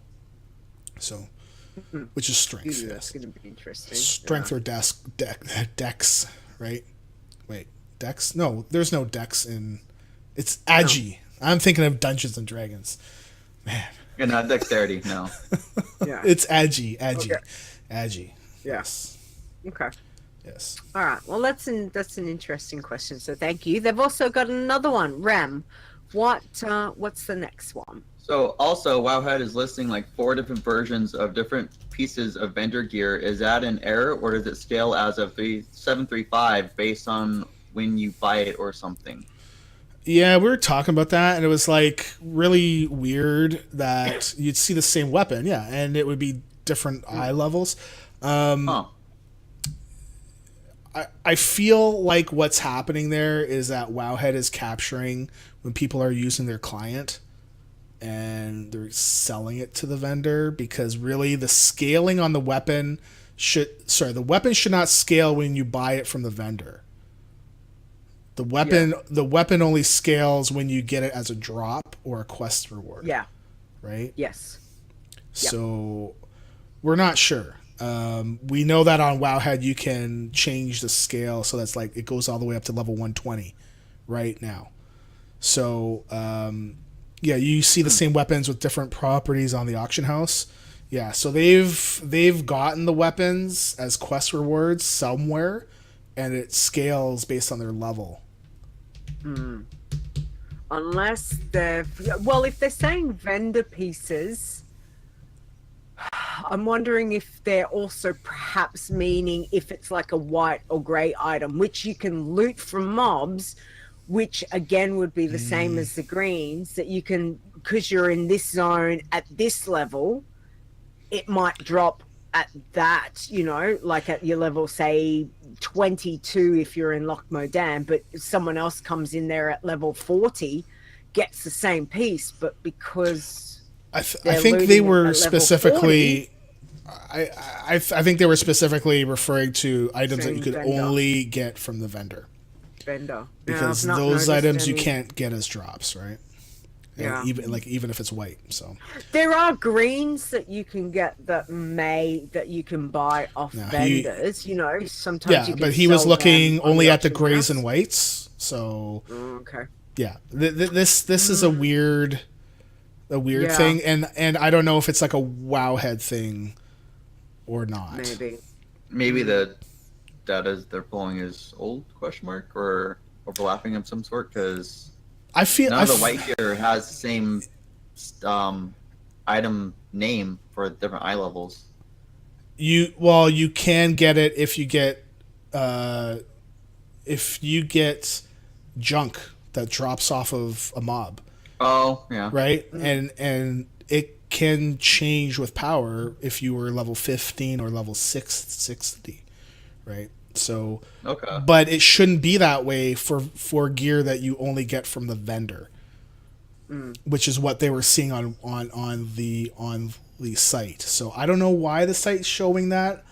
So, which is strength. Ooh, Yes. that's going to be interesting. Strength or dex, right? Wait, dex? No, there's no dex in. It's agi. I'm thinking of Dungeons and Dragons. Man, And not dexterity, no. Yeah. it's agi. Okay. Agi. Yeah. Yes. Okay. Yes. All right. Well, that's an interesting question. So thank you. They've also got another one. Rem, what's the next one? So also, Wowhead is listing like 4 different versions of different pieces of vendor gear. Is that an error, or does it scale as of 735 based on when you buy it or something? Yeah, we were talking about that, and it was like really weird that you'd see the same weapon, yeah, and it would be different eye levels. I feel like what's happening there is that Wowhead is capturing when people are using their client and they're selling it to the vendor, because really the scaling on the weapon should not scale when you buy it from the vendor. The weapon only scales when you get it as a drop or a quest reward. Yeah. Right? Yes. So we're not sure. We know that on Wowhead you can change the scale, so that's like it goes all the way up to level 120 right now. So yeah, you see the same weapons with different properties on the auction house. Yeah, so they've gotten the weapons as quest rewards somewhere, and it scales based on their level. Unless if they're saying vendor pieces, I'm wondering if they're also perhaps meaning if it's like a white or grey item, which you can loot from mobs, which again would be the same as the greens, that you can, because you're in this zone at this level, it might drop at that, you know, like at your level, say 22 if you're in Lochmo Dam, but if someone else comes in there at level 40, gets the same piece, but because I think they were specifically. 40, I think they were specifically referring to items that you could vendor. only get from the vendor, vendor, because I've not those noticed items you any. can't get as drops, right? And Yeah. even if it's white. So There are greens that you can get that you can buy off No, vendors. You know, sometimes yeah, you can but he was sell looking them on only at the auction grays house. and whites. So Okay. yeah, this is a weird Yeah. thing, and I don't know if it's like a Wowhead thing or not. Maybe the data they're pulling is old or overlapping of some sort, because I feel none of the white gear has the same item name for different eye levels. you can get it if you get junk that drops off of a mob, Oh, yeah. right? And it can change with power if you were level 15 or level 60, right? So Okay. but it shouldn't be that way for gear that you only get from the vendor, which is what they were seeing on the site. So I don't know why the site's showing that.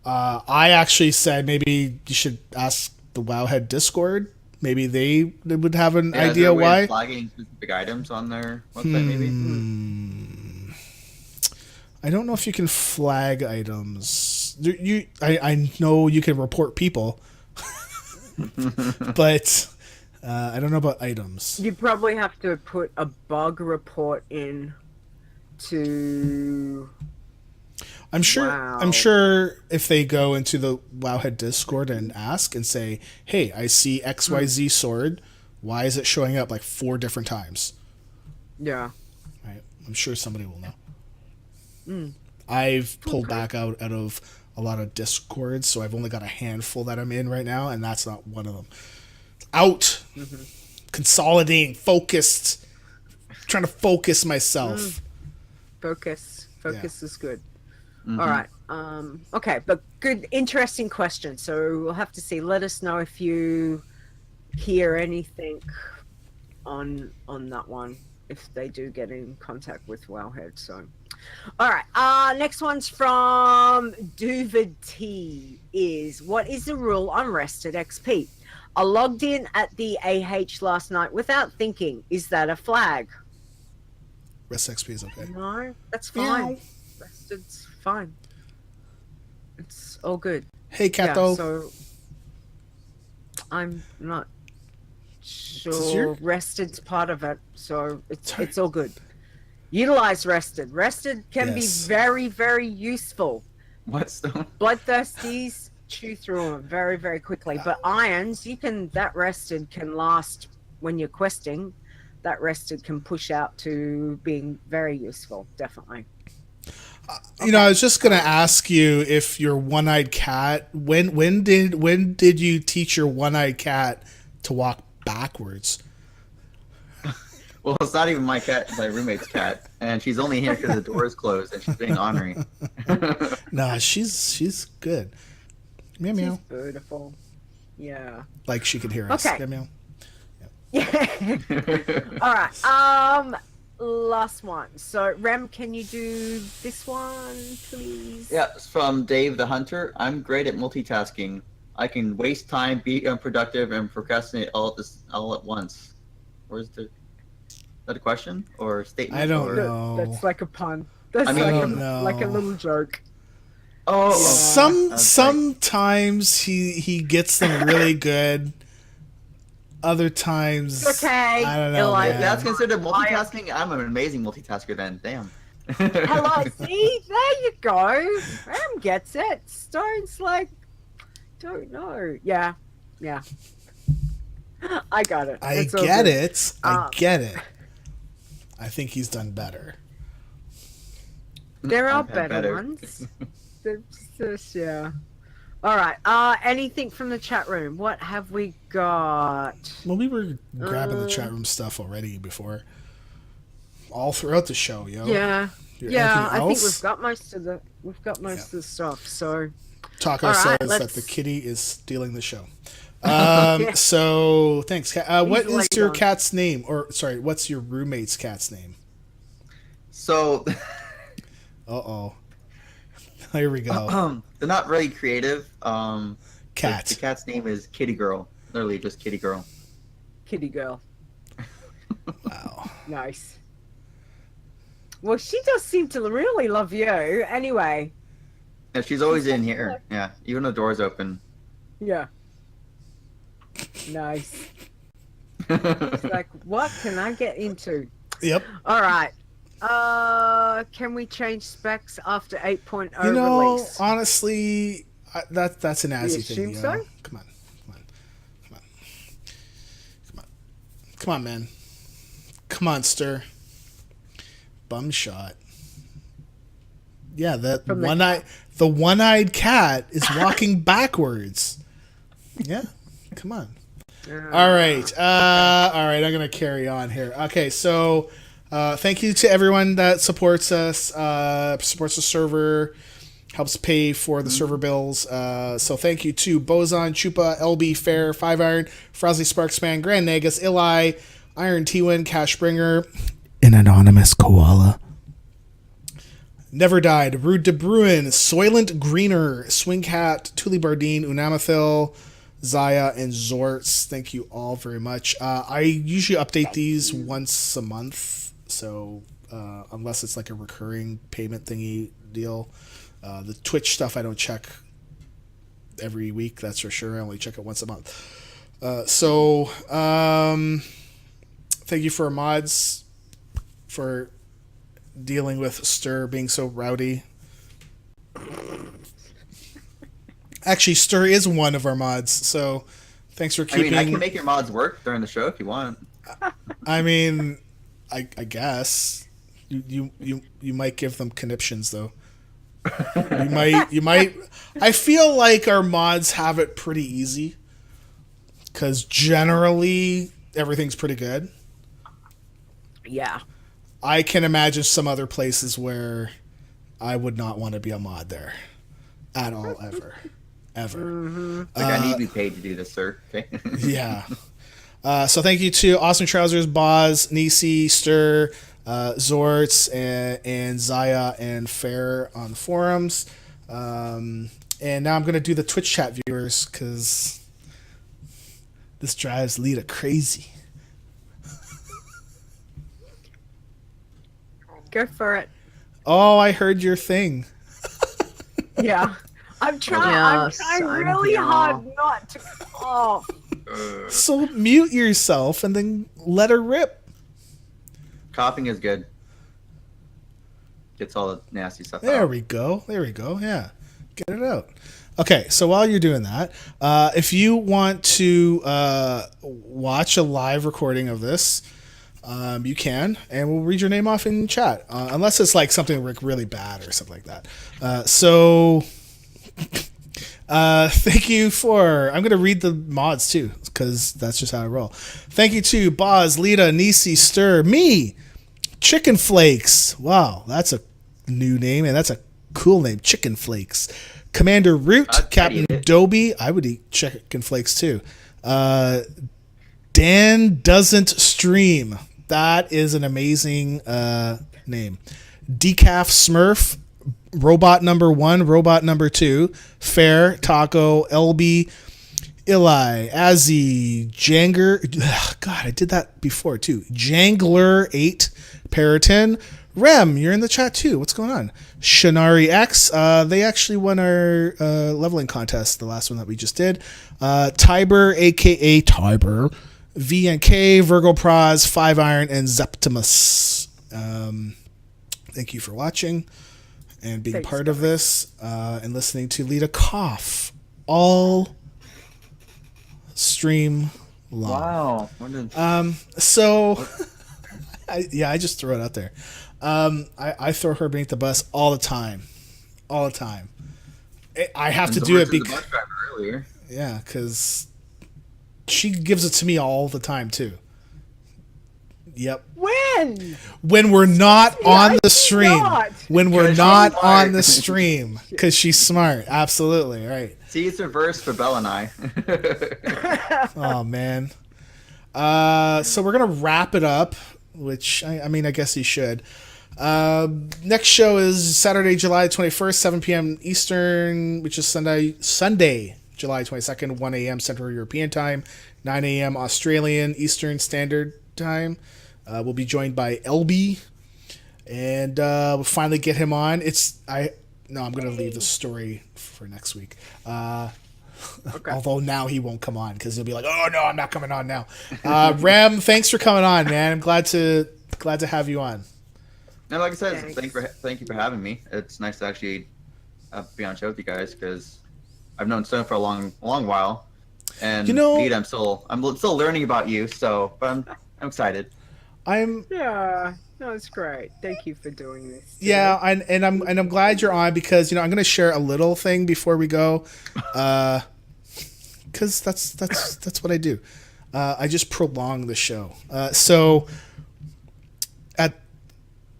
I actually said maybe you should ask the Wowhead Discord. Maybe they would have an Yeah, is there idea a way of why. flagging specific items on their website, maybe? I don't know if you can flag items. I know you can report people, but I don't know about items. You probably have to put a bug report in to. I'm sure. Wow. I'm sure if they go into the Wowhead Discord and ask and say, "Hey, I see XYZ sword. Why is it showing up like 4 different times?" Yeah. Right. I'm sure somebody will know. I've pulled back out of a lot of Discords, so I've only got a handful that I'm in right now, and that's not one of them. Out. Consolidating, focused. Trying to focus myself. Focus is good. All right. Okay, but good, interesting question. So we'll have to see. Let us know if you hear anything on that one, if they do get in contact with Wowhead. So, all right. Next one's from Duvid T. Is what is the rule on rested XP? I logged in at the AH last night without thinking. Is that a flag? Rest XP is okay. No, that's fine. Rested's fine. It's all good. Hey, Kato. Yeah, so I'm not sure. Rested's part of it, so it's all good. Utilize rested. Rested can be very, very useful. What stone? Bloodthirsties chew through them very, very quickly. But irons, that rested can last when you're questing. That rested can push out to being very useful, definitely. You know, I was just gonna ask you if your one-eyed cat. When did you teach your one-eyed cat to walk backwards? Well, it's not even my cat; it's my roommate's cat, and she's only here because the door is closed, and she's being ornery. Nah, she's good. Meow meow. She's beautiful. Yeah. Like she could hear us. Okay. Meow meow. Yeah. All right. Last one. So, Rem, can you do this one, please? Yeah, it's from Dave the Hunter. I'm great at multitasking. I can waste time, be unproductive, and procrastinate all at once. Or is that a question or a statement? I don't or... know. That's like a pun. That's like a little joke. Oh, sometimes he gets them really good. Other times, okay. I don't know. Like, man. that's considered multitasking. I'm an amazing multitasker then. Damn. Hello, see? There you go. Rem gets it. Stone's like, don't know. Yeah. I got it. I get it. I think he's done better. There are I've had better ones. Yeah. All right. Anything from the chat room? What have we got? Well, we were grabbing the chat room stuff already before. All throughout the show, yo. Yeah. Anything Yeah, I think else? we've got most of the stuff. So Taco All right, says let's- that the kitty is stealing the show. Yeah. So thanks. What He's is late your on. cat's name? Or sorry, what's your roommate's cat's name? So Uh-oh. Here we go. they're not really creative. Cat. The cat's name is Kitty Girl. Literally just Kitty Girl. kitty girl. Wow. Nice. Well, she does seem to really love you. Anyway. Yeah, she's always in here. Yeah, even the door's open. Yeah. Nice. It's like, what can I get into? Yep. All right. Can we change specs after 8.0 You know, release? honestly, that's an You Azzy thing. assume Yo. so? Come on, man. Come on, Stir. Bum shot. Yeah, that From the- the one-eyed cat is walking backwards. Yeah, come on. All right. I'm gonna carry on here. Okay, so thank you to everyone that supports us, supports the server, helps pay for the server bills. So thank you to Bozon, Chupa, LB, Fair, Five Iron, Frozzy Sparkspan, Grand Nagus, Eli, Iron T-Win, Cashbringer, an anonymous koala. Never Died, Rude De Bruin, Soylent Greener, Swingcat, Tuli Bardine, Unamathil, Zaya, and Zorts. Thank you all very much. I usually update these once a month, so unless it's like a recurring payment thingy deal. The Twitch stuff I don't check every week, that's for sure. I only check it once a month. Thank you for our mods for dealing with Stir being so rowdy. Actually, Stir is one of our mods, so thanks for keeping... I can make your mods work during the show if you want. I mean, I guess you might give them conniptions though. You might. I feel like our mods have it pretty easy because generally everything's pretty good. Yeah. I can imagine some other places where I would not want to be a mod there at all, ever. Like, I need to be paid to do this, sir. Okay. Yeah. So thank you to Awesome Trousers, Boz, Nisi, Stir, Zorts, and Zaya and Fair on the forums. And now I'm going to do the Twitch chat viewers because this drives Leeta crazy. Go for it. Oh, I heard your thing. Yeah. I'm trying. Yes, I'm trying I'm really here. hard not to cough. So mute yourself and then let her rip. Coughing is good. Gets all the nasty stuff There out. we go. Yeah. Get it out. Okay, so while you're doing that, if you want to watch a live recording of this, you can, and we'll read your name off in chat, unless it's like something like really bad or something like that. Thank you for... I'm going to read the mods too, because that's just how I roll. Thank you to Boz, Leeta, Nisi, Stir, me, Chicken Flakes. Wow, that's a new name, and that's a cool name, Chicken Flakes. Commander Root, Captain Dobie. I would eat Chicken Flakes too. Dan Doesn't Stream. That is an amazing name. Decaf Smurf, Robot Number 1, Robot Number 2, Fair, Taco, LB, Eli, Azzy, Janger. God, I did that before too. Jangler 8, Periton, Rem. You're in the chat too. What's going on? Shanari X. They actually won our leveling contest, the last one that we just did. Tiber, aka Tiber, VNK, Virgo Praz, Five Iron, and Zeptimus. Thank you for watching and being Thanks, part of this and listening to Leeta cough all stream long. Wow. What did- So, I just throw it out there. I throw her beneath the bus all the time. I have to And do it the because bus driver earlier. yeah, because she gives it to me all the time too. Yep. When we're not on the stream. When we're not on the stream. Because she's smart. Absolutely. Right. See, it's reversed for Belle and I. Oh, man. So we're going to wrap it up, which, I mean, I guess you should. Next show is Saturday, July 21st, 7 p.m. Eastern, which is Sunday, July 22nd, 1 a.m. Central European Time, 9 a.m. Australian Eastern Standard Time. We'll be joined by LB, and we'll finally get him on. I'm going to leave the story for next week. Okay. Although now he won't come on because he'll be like, "Oh no, I'm not coming on now." Rem, thanks for coming on, man. I'm glad to have you on. And like I said, thank you for having me. It's nice to actually be on the show with you guys because I've known Stone for a long while, and Leeta, I'm still learning about you. But I'm excited. Yeah, no, it's great. Thank you for doing this. Yeah, and I'm glad you're on because I'm going to share a little thing before we go, because that's what I do. I just prolong the show. So at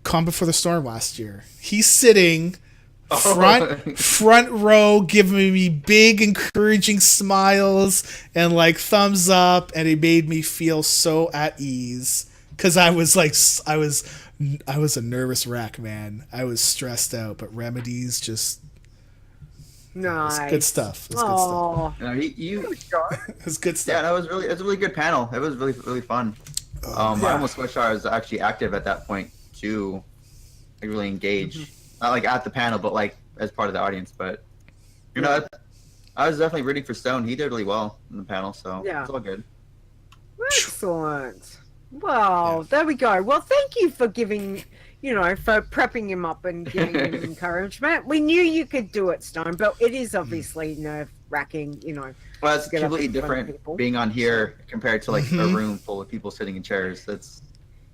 Calm Before the Storm last year, he's sitting front row, giving me big encouraging smiles and like thumbs up, and it made me feel so at ease. Because I was a nervous wreck, man. I was stressed out, but Remedyz just nice. It's good stuff. It's good stuff. It's good stuff. Yeah, it was a really good panel. It was really, really fun. I almost wish I was actually active at that point to really engage, not like at the panel, but like as part of the audience. But I was definitely rooting for Stone. He did really well in the panel, so it's all good. Excellent. Well, there we go. Well, thank you for giving, for prepping him up and giving him encouragement. We knew you could do it, Stone, but it is obviously nerve-wracking, Well, it's completely different being on here compared to like a room full of people sitting in chairs. That's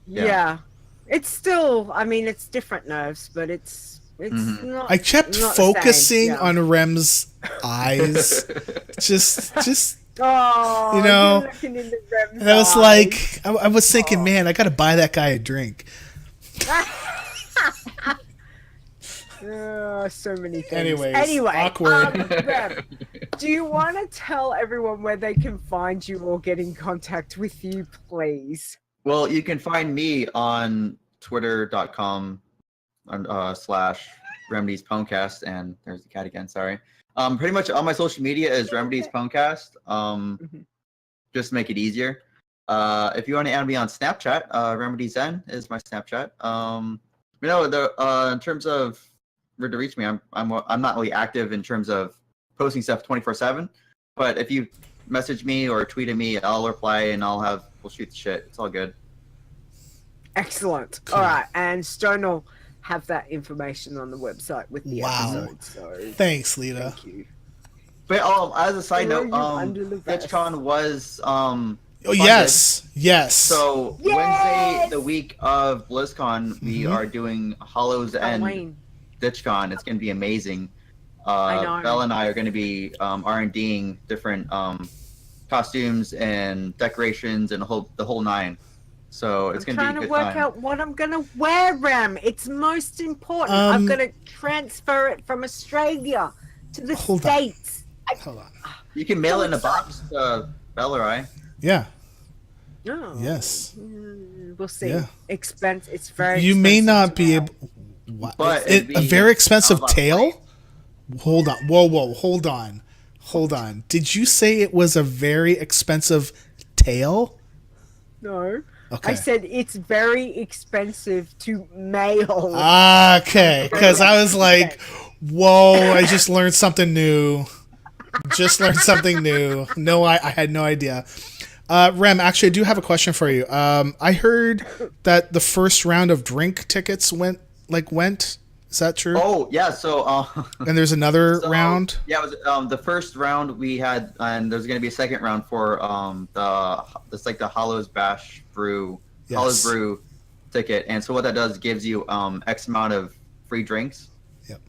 it's still, it's different nerves, but it's not. I kept focusing on Rem's eyes, just. Oh, looking in the Rem's and I was like, I was thinking, man, I gotta buy that guy a drink. So many things. Anyway, awkward. Rem, do you want to tell everyone where they can find you or get in contact with you, please? Well, you can find me on twitter.com / Remedyz PwnCast, and there's the cat again, sorry. Pretty much all my social media is Remedyz PwnCast. Just to make it easier. If you want to add me on Snapchat, RemedyZen is my Snapchat. In terms of where to reach me, I'm not really active in terms of posting stuff 24/7. But if you message me or tweet at me, I'll reply and we'll shoot the shit. It's all good. Excellent. Cool. All right, and Stone will have that information on the website with the episode. So thanks, Leeta. Thank you. But as a side note, BlizzCon was funded. Yes. So Wednesday, the week of BlizzCon, we are doing Hollow's End DitchCon. It's going to be amazing. Belle and I are going to be R&Ding different costumes and decorations and the whole nine. So it's going to be a good time. I'm trying to work out what I'm going to wear, Rem. It's most important. I'm going to transfer it from Australia to the States. Hold on. You can mail it in a box to Belle or I. Yeah. Oh. Yes. We'll see. Yeah. It's very You may not be able... What? But a very expensive tail? Hold on. Whoa. Hold on. Did you say it was a very expensive tail? No. Okay. I said it's very expensive to mail. Okay. Because I was like, whoa, I just learned something new. No, I had no idea. Rem, actually, I do have a question for you. I heard that the first round of drink tickets went. Is that true? Oh, yeah. So, and there's another round. Yeah, it was the first round we had, and there's going to be a second round for the Hollows Bash Brew. Yes. Hollows Brew ticket, and so what that does gives you X amount of free drinks. Yep.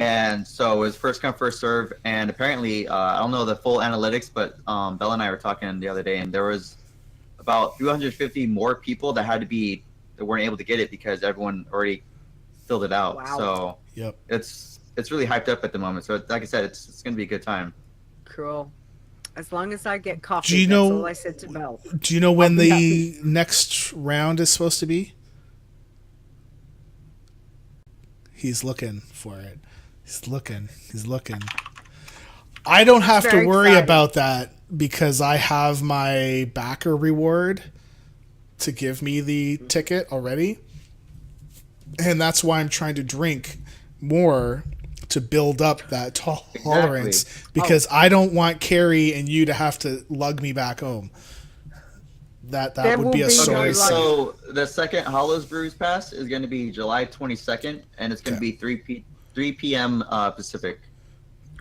And so it was first come first serve, and apparently I don't know the full analytics, but Bella and I were talking the other day, and there was about 350 more people that weren't able to get it because everyone already filled it out. Wow. So Yep. it's really hyped up at the moment. So like I said, it's gonna be a good time. Cool. As long as I get coffee, Do you that's know- all I said to Belle. Do you know when I'll be the next round is supposed to be? He's looking for it. He's looking. I don't have to very worry exciting. about that because I have my backer reward to give me the ticket already. And that's why I'm trying to drink more to build up that tolerance because I don't want Carrie and you to have to lug me back home. That There would be will a be no sorry Okay, sight. so the second Hollows Brews Pass is going to be July 22nd, and it's going to be 3 p.m. Pacific.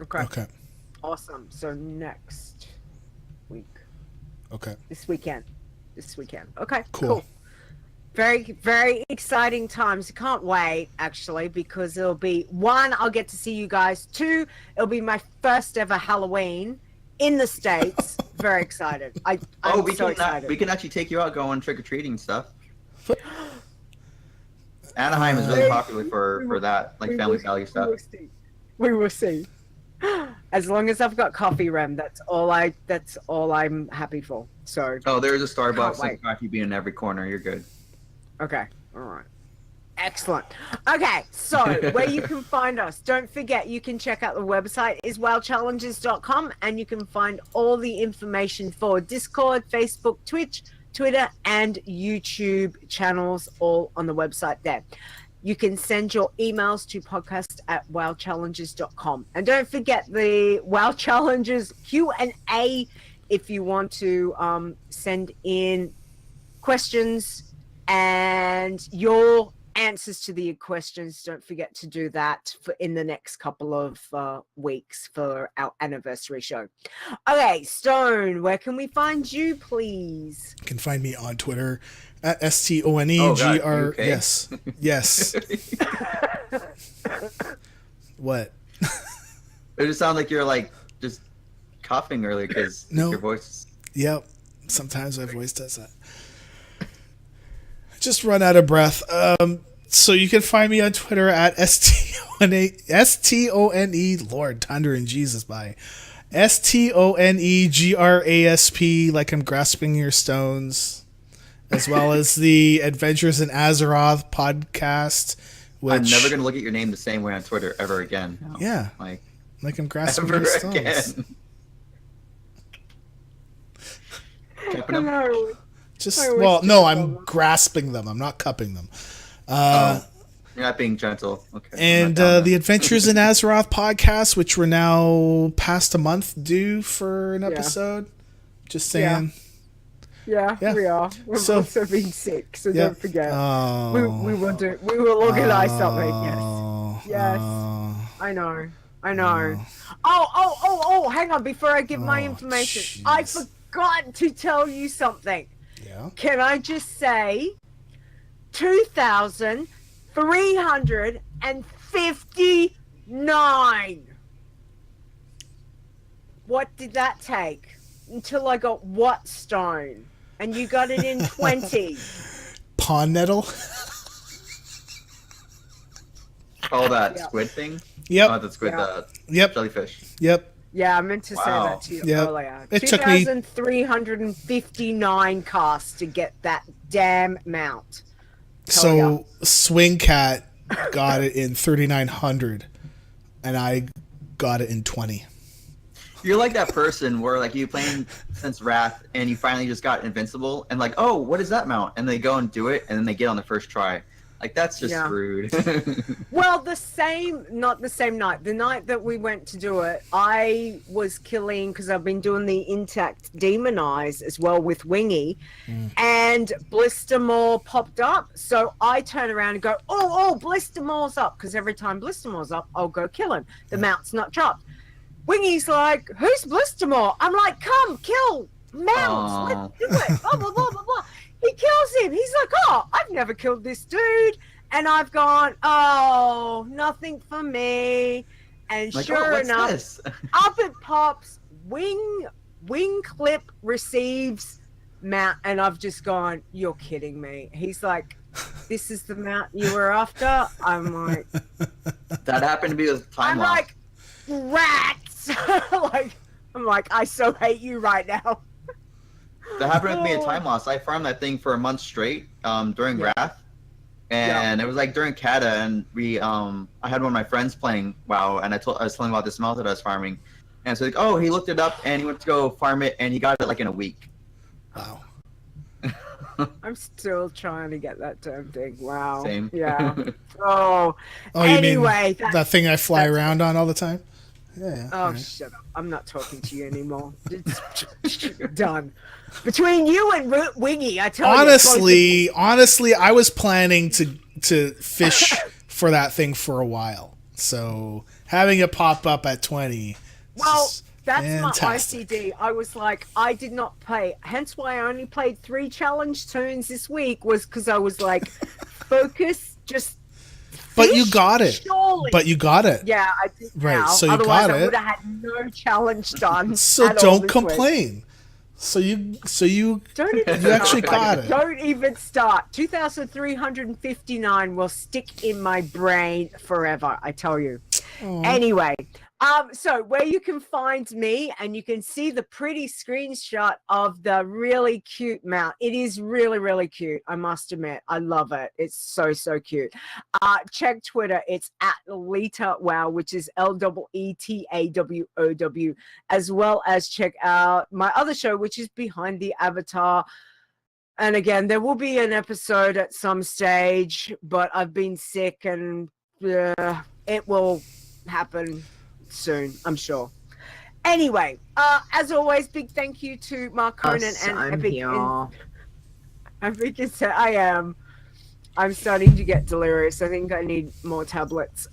Okay. Okay. Awesome. So next week. Okay. This weekend. Okay. Cool. Very, very exciting times. Can't wait, actually, because it'll be, 1, I'll get to see you guys. 2, it'll be my first ever Halloween in the States. Very excited. I'm so excited. We can actually take you out going trick-or-treating and stuff. Anaheim is really popular for that, like family value stuff. We will see. As long as I've got coffee, Rem, that's all I'm happy for. So Oh, there's a Starbucks wait. and coffee bean in every corner. You're good. okay. All right. Excellent. Okay, so where you can find us, don't forget you can check out the website is wowchallenges.com, and you can find all the information for Discord, Facebook, Twitch, Twitter, and YouTube channels all on the website there. You can send your emails to podcast@wowchallenges.com. And don't forget the Wow Challenges Q&A if you want to send in questions and your answers to the questions. Don't forget to do that in the next couple of weeks for our anniversary show. Okay, Stone, where can we find you, please? You can find me on Twitter at STONEGR. Oh, God, you okay? Yes. What? It just sounded like you're like just coughing earlier because No. your voice. Yep. Sometimes my voice does that. Just run out of breath. So you can find me on Twitter at STONE, Lord, Thunder and Jesus, by STONEGRASP, like I'm grasping your stones, as well as the Adventures in Azeroth podcast. Which, I'm never gonna look at your name the same way on Twitter ever again. Yeah, Like I'm grasping ever your stones. again. Cupping 'em? Hello. Just I always well, do no, that I'm one. grasping them. I'm not cupping them. You're not being gentle. Okay. I'm And not down the there. Adventures in Azeroth podcast, which we're now past a month due for an episode. Just saying. Yeah, Yeah. we are. We've So- also been sick, so Yeah. don't forget. Oh. We will organize something, yes. Oh. Yes. Oh. I know. Oh, hang on, before I give my Oh, information. I jeez. forgot to tell you something. Yeah. Can I just say 2,359? What did that take? Until I got what stone? And you got it in 20. Pond nettle. Oh, that Yeah. squid thing? Yep. Oh, the squid, Yeah. Yep. jellyfish. Yep. Yeah, I meant to say Wow. that to you Yep. earlier. It took me- 2,359 casts to get that damn mount. So Swing Cat got it in 3,900, and I got it in 20. You're like that person where like you playing since Wrath and you finally just got invincible and like, oh, what is that mount? And they go and do it and then they get on the first try. Like that's just Yeah. rude. Well, not the same night. The night that we went to do it, I was killing, because I've been doing the Intact Demonize as well with Wingy, and Blistermore popped up. So I turn around and go, oh, Blistermore's up, because every time Blistermore's up, I'll go kill him. The mount's not dropped. Wingy's like, who's Blistermore? I'm like, come, kill mounts. Aw. Let's do it. Blah, blah, blah, blah, blah. He kills him. He's like, oh, I've never killed this dude. And I've gone, oh, nothing for me. And Like, sure what's enough, this? up it pops, wing clip receives mount. And I've just gone, you're kidding me. He's like, this is the mount you were after? I'm like... That happened to be with time loss. like, rats! I'm like, I so hate you right now. That happened with me in time loss. I farmed that thing for a month straight during Wrath. And it was like during Kata, and we I had one of my friends playing WoW, and I was telling him about this mount that I was farming. And so like, oh, he looked it up and he went to go farm it, and he got it like in a week. Wow. I'm still trying to get that damn thing. Wow. Same. Yeah. Oh. Anyway, you mean that thing I fly around on all the time? Yeah. Oh, shut up. I'm not talking to you anymore. It's done. Between you and Wingy, I tell you. Honestly, I was planning to fish for that thing for a while. So having it pop up at 20. Well, that's fantastic. my ICD. I was like, I did not play. Hence why I only played 3 challenge toons this week, was because I was like, focus, just. But you got it. Surely. But you got it. Yeah, I did. Right, Now. so you Otherwise, got I it. would have had no challenge done. So at all don't this complain. week. So you Don't even you actually start. got it. Don't even start. 2,359 will stick in my brain forever, I tell you. Aww. Anyway, so where you can find me, and you can see the pretty screenshot of the really cute mount. It is really, really cute, I must admit. I love it. It's so, so cute. Check Twitter. It's at Leeta WoW, which is LEETAWOW, as well as check out my other show, which is Behind the Avatar. And again, there will be an episode at some stage, but I've been sick, and it will happen soon, I'm sure. Anyway, as always, big thank you to Mark Conan and Epic. I'm starting to get delirious. I think I need more tablets.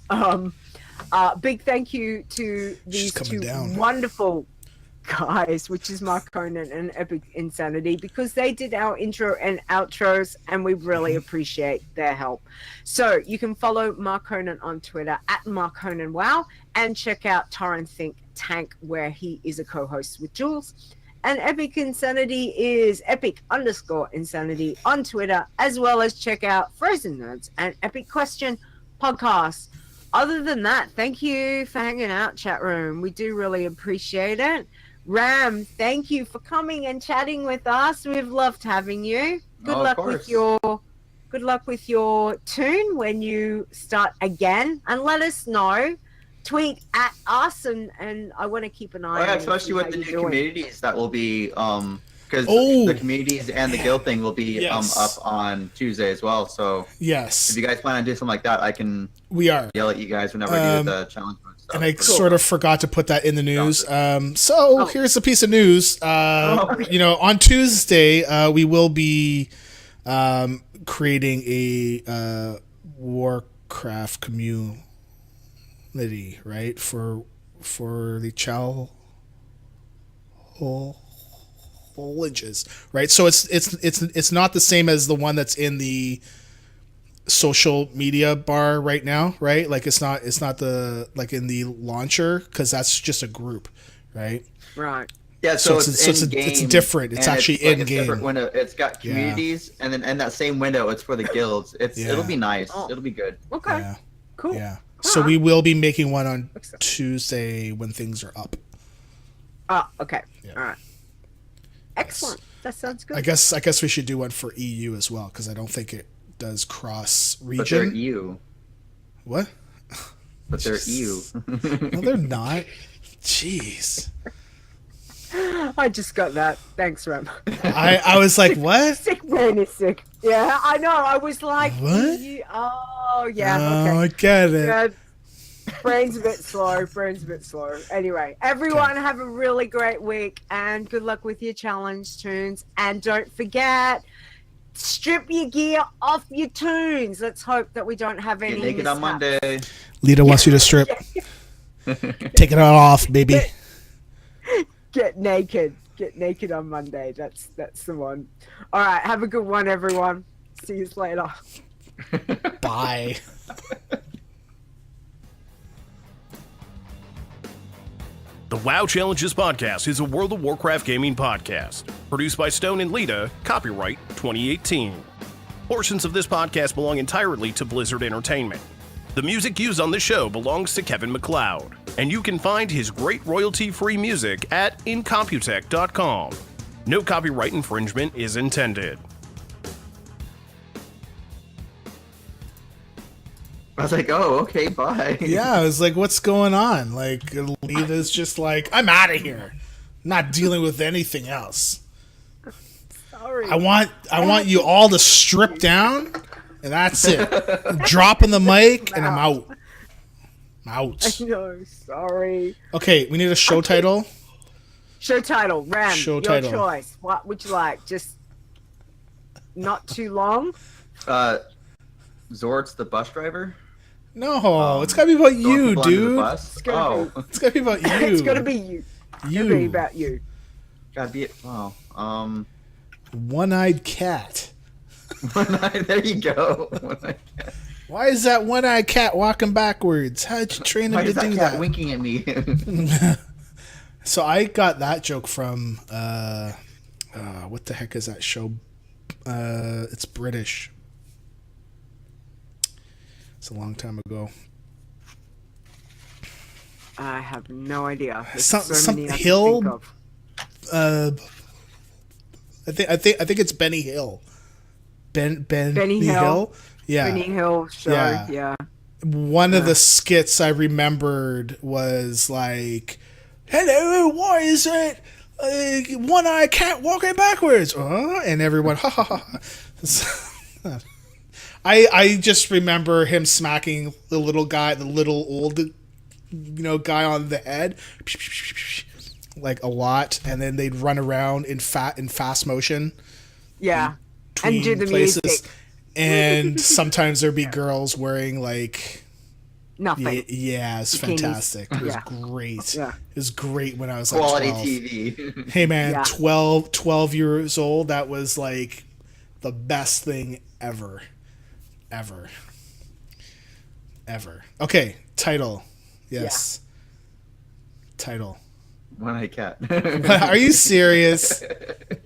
Big thank you to these two wonderful guys, which is Mark Conan and Epic Insanity, because they did our intro and outros, and we really appreciate their help. So you can follow Mark Conan on Twitter at Mark Conan Wow, and check out Torrent Think Tank, where he is a co-host with Jules. And Epic Insanity is Epic_Insanity on Twitter, as well as check out Frozen Nerds and Epic Question Podcast. Other than that, thank you for hanging out, chat room. We do really appreciate it. Ram, thank you for coming and chatting with us. We've loved having you. Good luck with your toon when you start again, and let us know. Tweet at us, and I want to keep an eye on especially with the new communities that will be because the communities and the guild thing will be up on Tuesday as well. So if you guys plan on doing something like that, we are yell at you guys whenever I do the challenge mode stuff. And I sort of forgot to put that in the news. So here's a piece of news. On Tuesday we will be creating a Warcraft community, right, for the challenges, right? So it's not the same as the one that's in the social media bar right now, right? Like it's not the like in the launcher, because that's just a group, right? Right. Yeah, so it's different. It's actually in game. Different window. It's got communities, and then in that same window, it's for the guilds. It'll be nice. It'll be good. Okay. Yeah. Cool. Yeah. So we will be making one on Tuesday when things are up. Oh, okay. Yeah. All right. Excellent. That sounds good. I guess we should do one for EU as well, because I don't think it does cross region. But they're EU. What? But they're EU. No, they're not. Jeez. I just got that. Thanks, Rem. I was like, what? Sick brain is sick. Yeah, I know. I was like, what? Oh, yeah. Oh, okay. I get it. Yeah. Brain's a bit slow. Anyway, everyone have a really great week, and good luck with your challenge toons. And don't forget, strip your gear off your toons. Let's hope that we don't have any. Get naked on Monday. Leeta wants you to strip. Take it all off, baby. Get naked. Get naked on Monday. That's the one. All right. Have a good one, everyone. See you later. Bye. The WoW Challenges podcast is a World of Warcraft gaming podcast. Produced by Stone and Leeta, copyright 2018. Portions of this podcast belong entirely to Blizzard Entertainment. The music used on the show belongs to Kevin MacLeod, and you can find his great royalty-free music at incomputech.com. No copyright infringement is intended. I was like, oh, okay, bye. Yeah, I was like, what's going on? Like, Leeta's just like, I'm out of here. Not dealing with anything else. Sorry. I want you all to strip down, and that's it. I'm dropping the mic, and I'm out. I know. Sorry. Okay, we need a show title. Show title. Ram. Show your title. choice. What would you like? Just not too long. Zord's the bus driver? No, it's gotta be about you, Throwing people under the dude. bus? It's gonna be- It's gotta be about you. It's gonna be you. It's gonna be about you. Gotta be it. Oh, One-eyed cat. there you go. One-eyed cat. Why is that one-eyed cat walking backwards? How'd you train him Why to is that do cat that? winking at me? So I got that joke from what the heck is that show? It's British. It's a long time ago. I have no idea. There's Some so many I can Hill. think of. I think it's Benny Hill. Benny Hill. Hill. Yeah. Benny Hill show. Yeah. Yeah. One of the skits I remembered was like, "Hello, why is it one-eyed cat walking backwards?" And everyone, ha ha ha. I just remember him smacking the little old, guy on the head, like a lot, and then they'd run around in fast motion. Yeah. Between And do the places. music. And sometimes there'd be girls wearing like Nothing. yeah, it's Bikinis. fantastic. It was Yeah. great. Yeah. It was great when I was like Quality 12. TV. Hey man, Yeah. 12 years old, that was like the best thing ever. Okay, title. Yes. Title. One-eyed cat. Are you serious?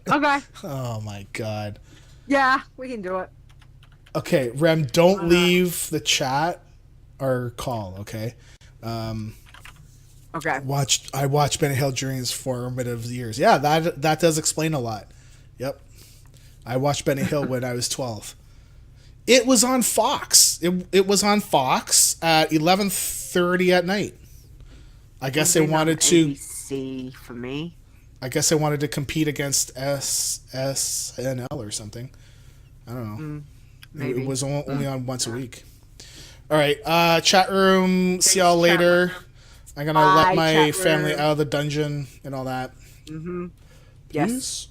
Okay. Oh my god. Yeah, we can do it. Okay, Rem, don't leave the chat or call, okay? Okay. I watched Benny Hill during his formative years. Yeah, that does explain a lot. Yep. I watched Benny Hill when I was 12. It was on Fox. It was on Fox at 11:30 at night. I guess they wanted to ABC for me. I guess they wanted to compete against SNL or something. I don't know. Maybe. It was only on once a week. All right, chat room. See y'all later. I'm gonna let Bye, my chat family room. out of the dungeon and all that. Yes. Peace.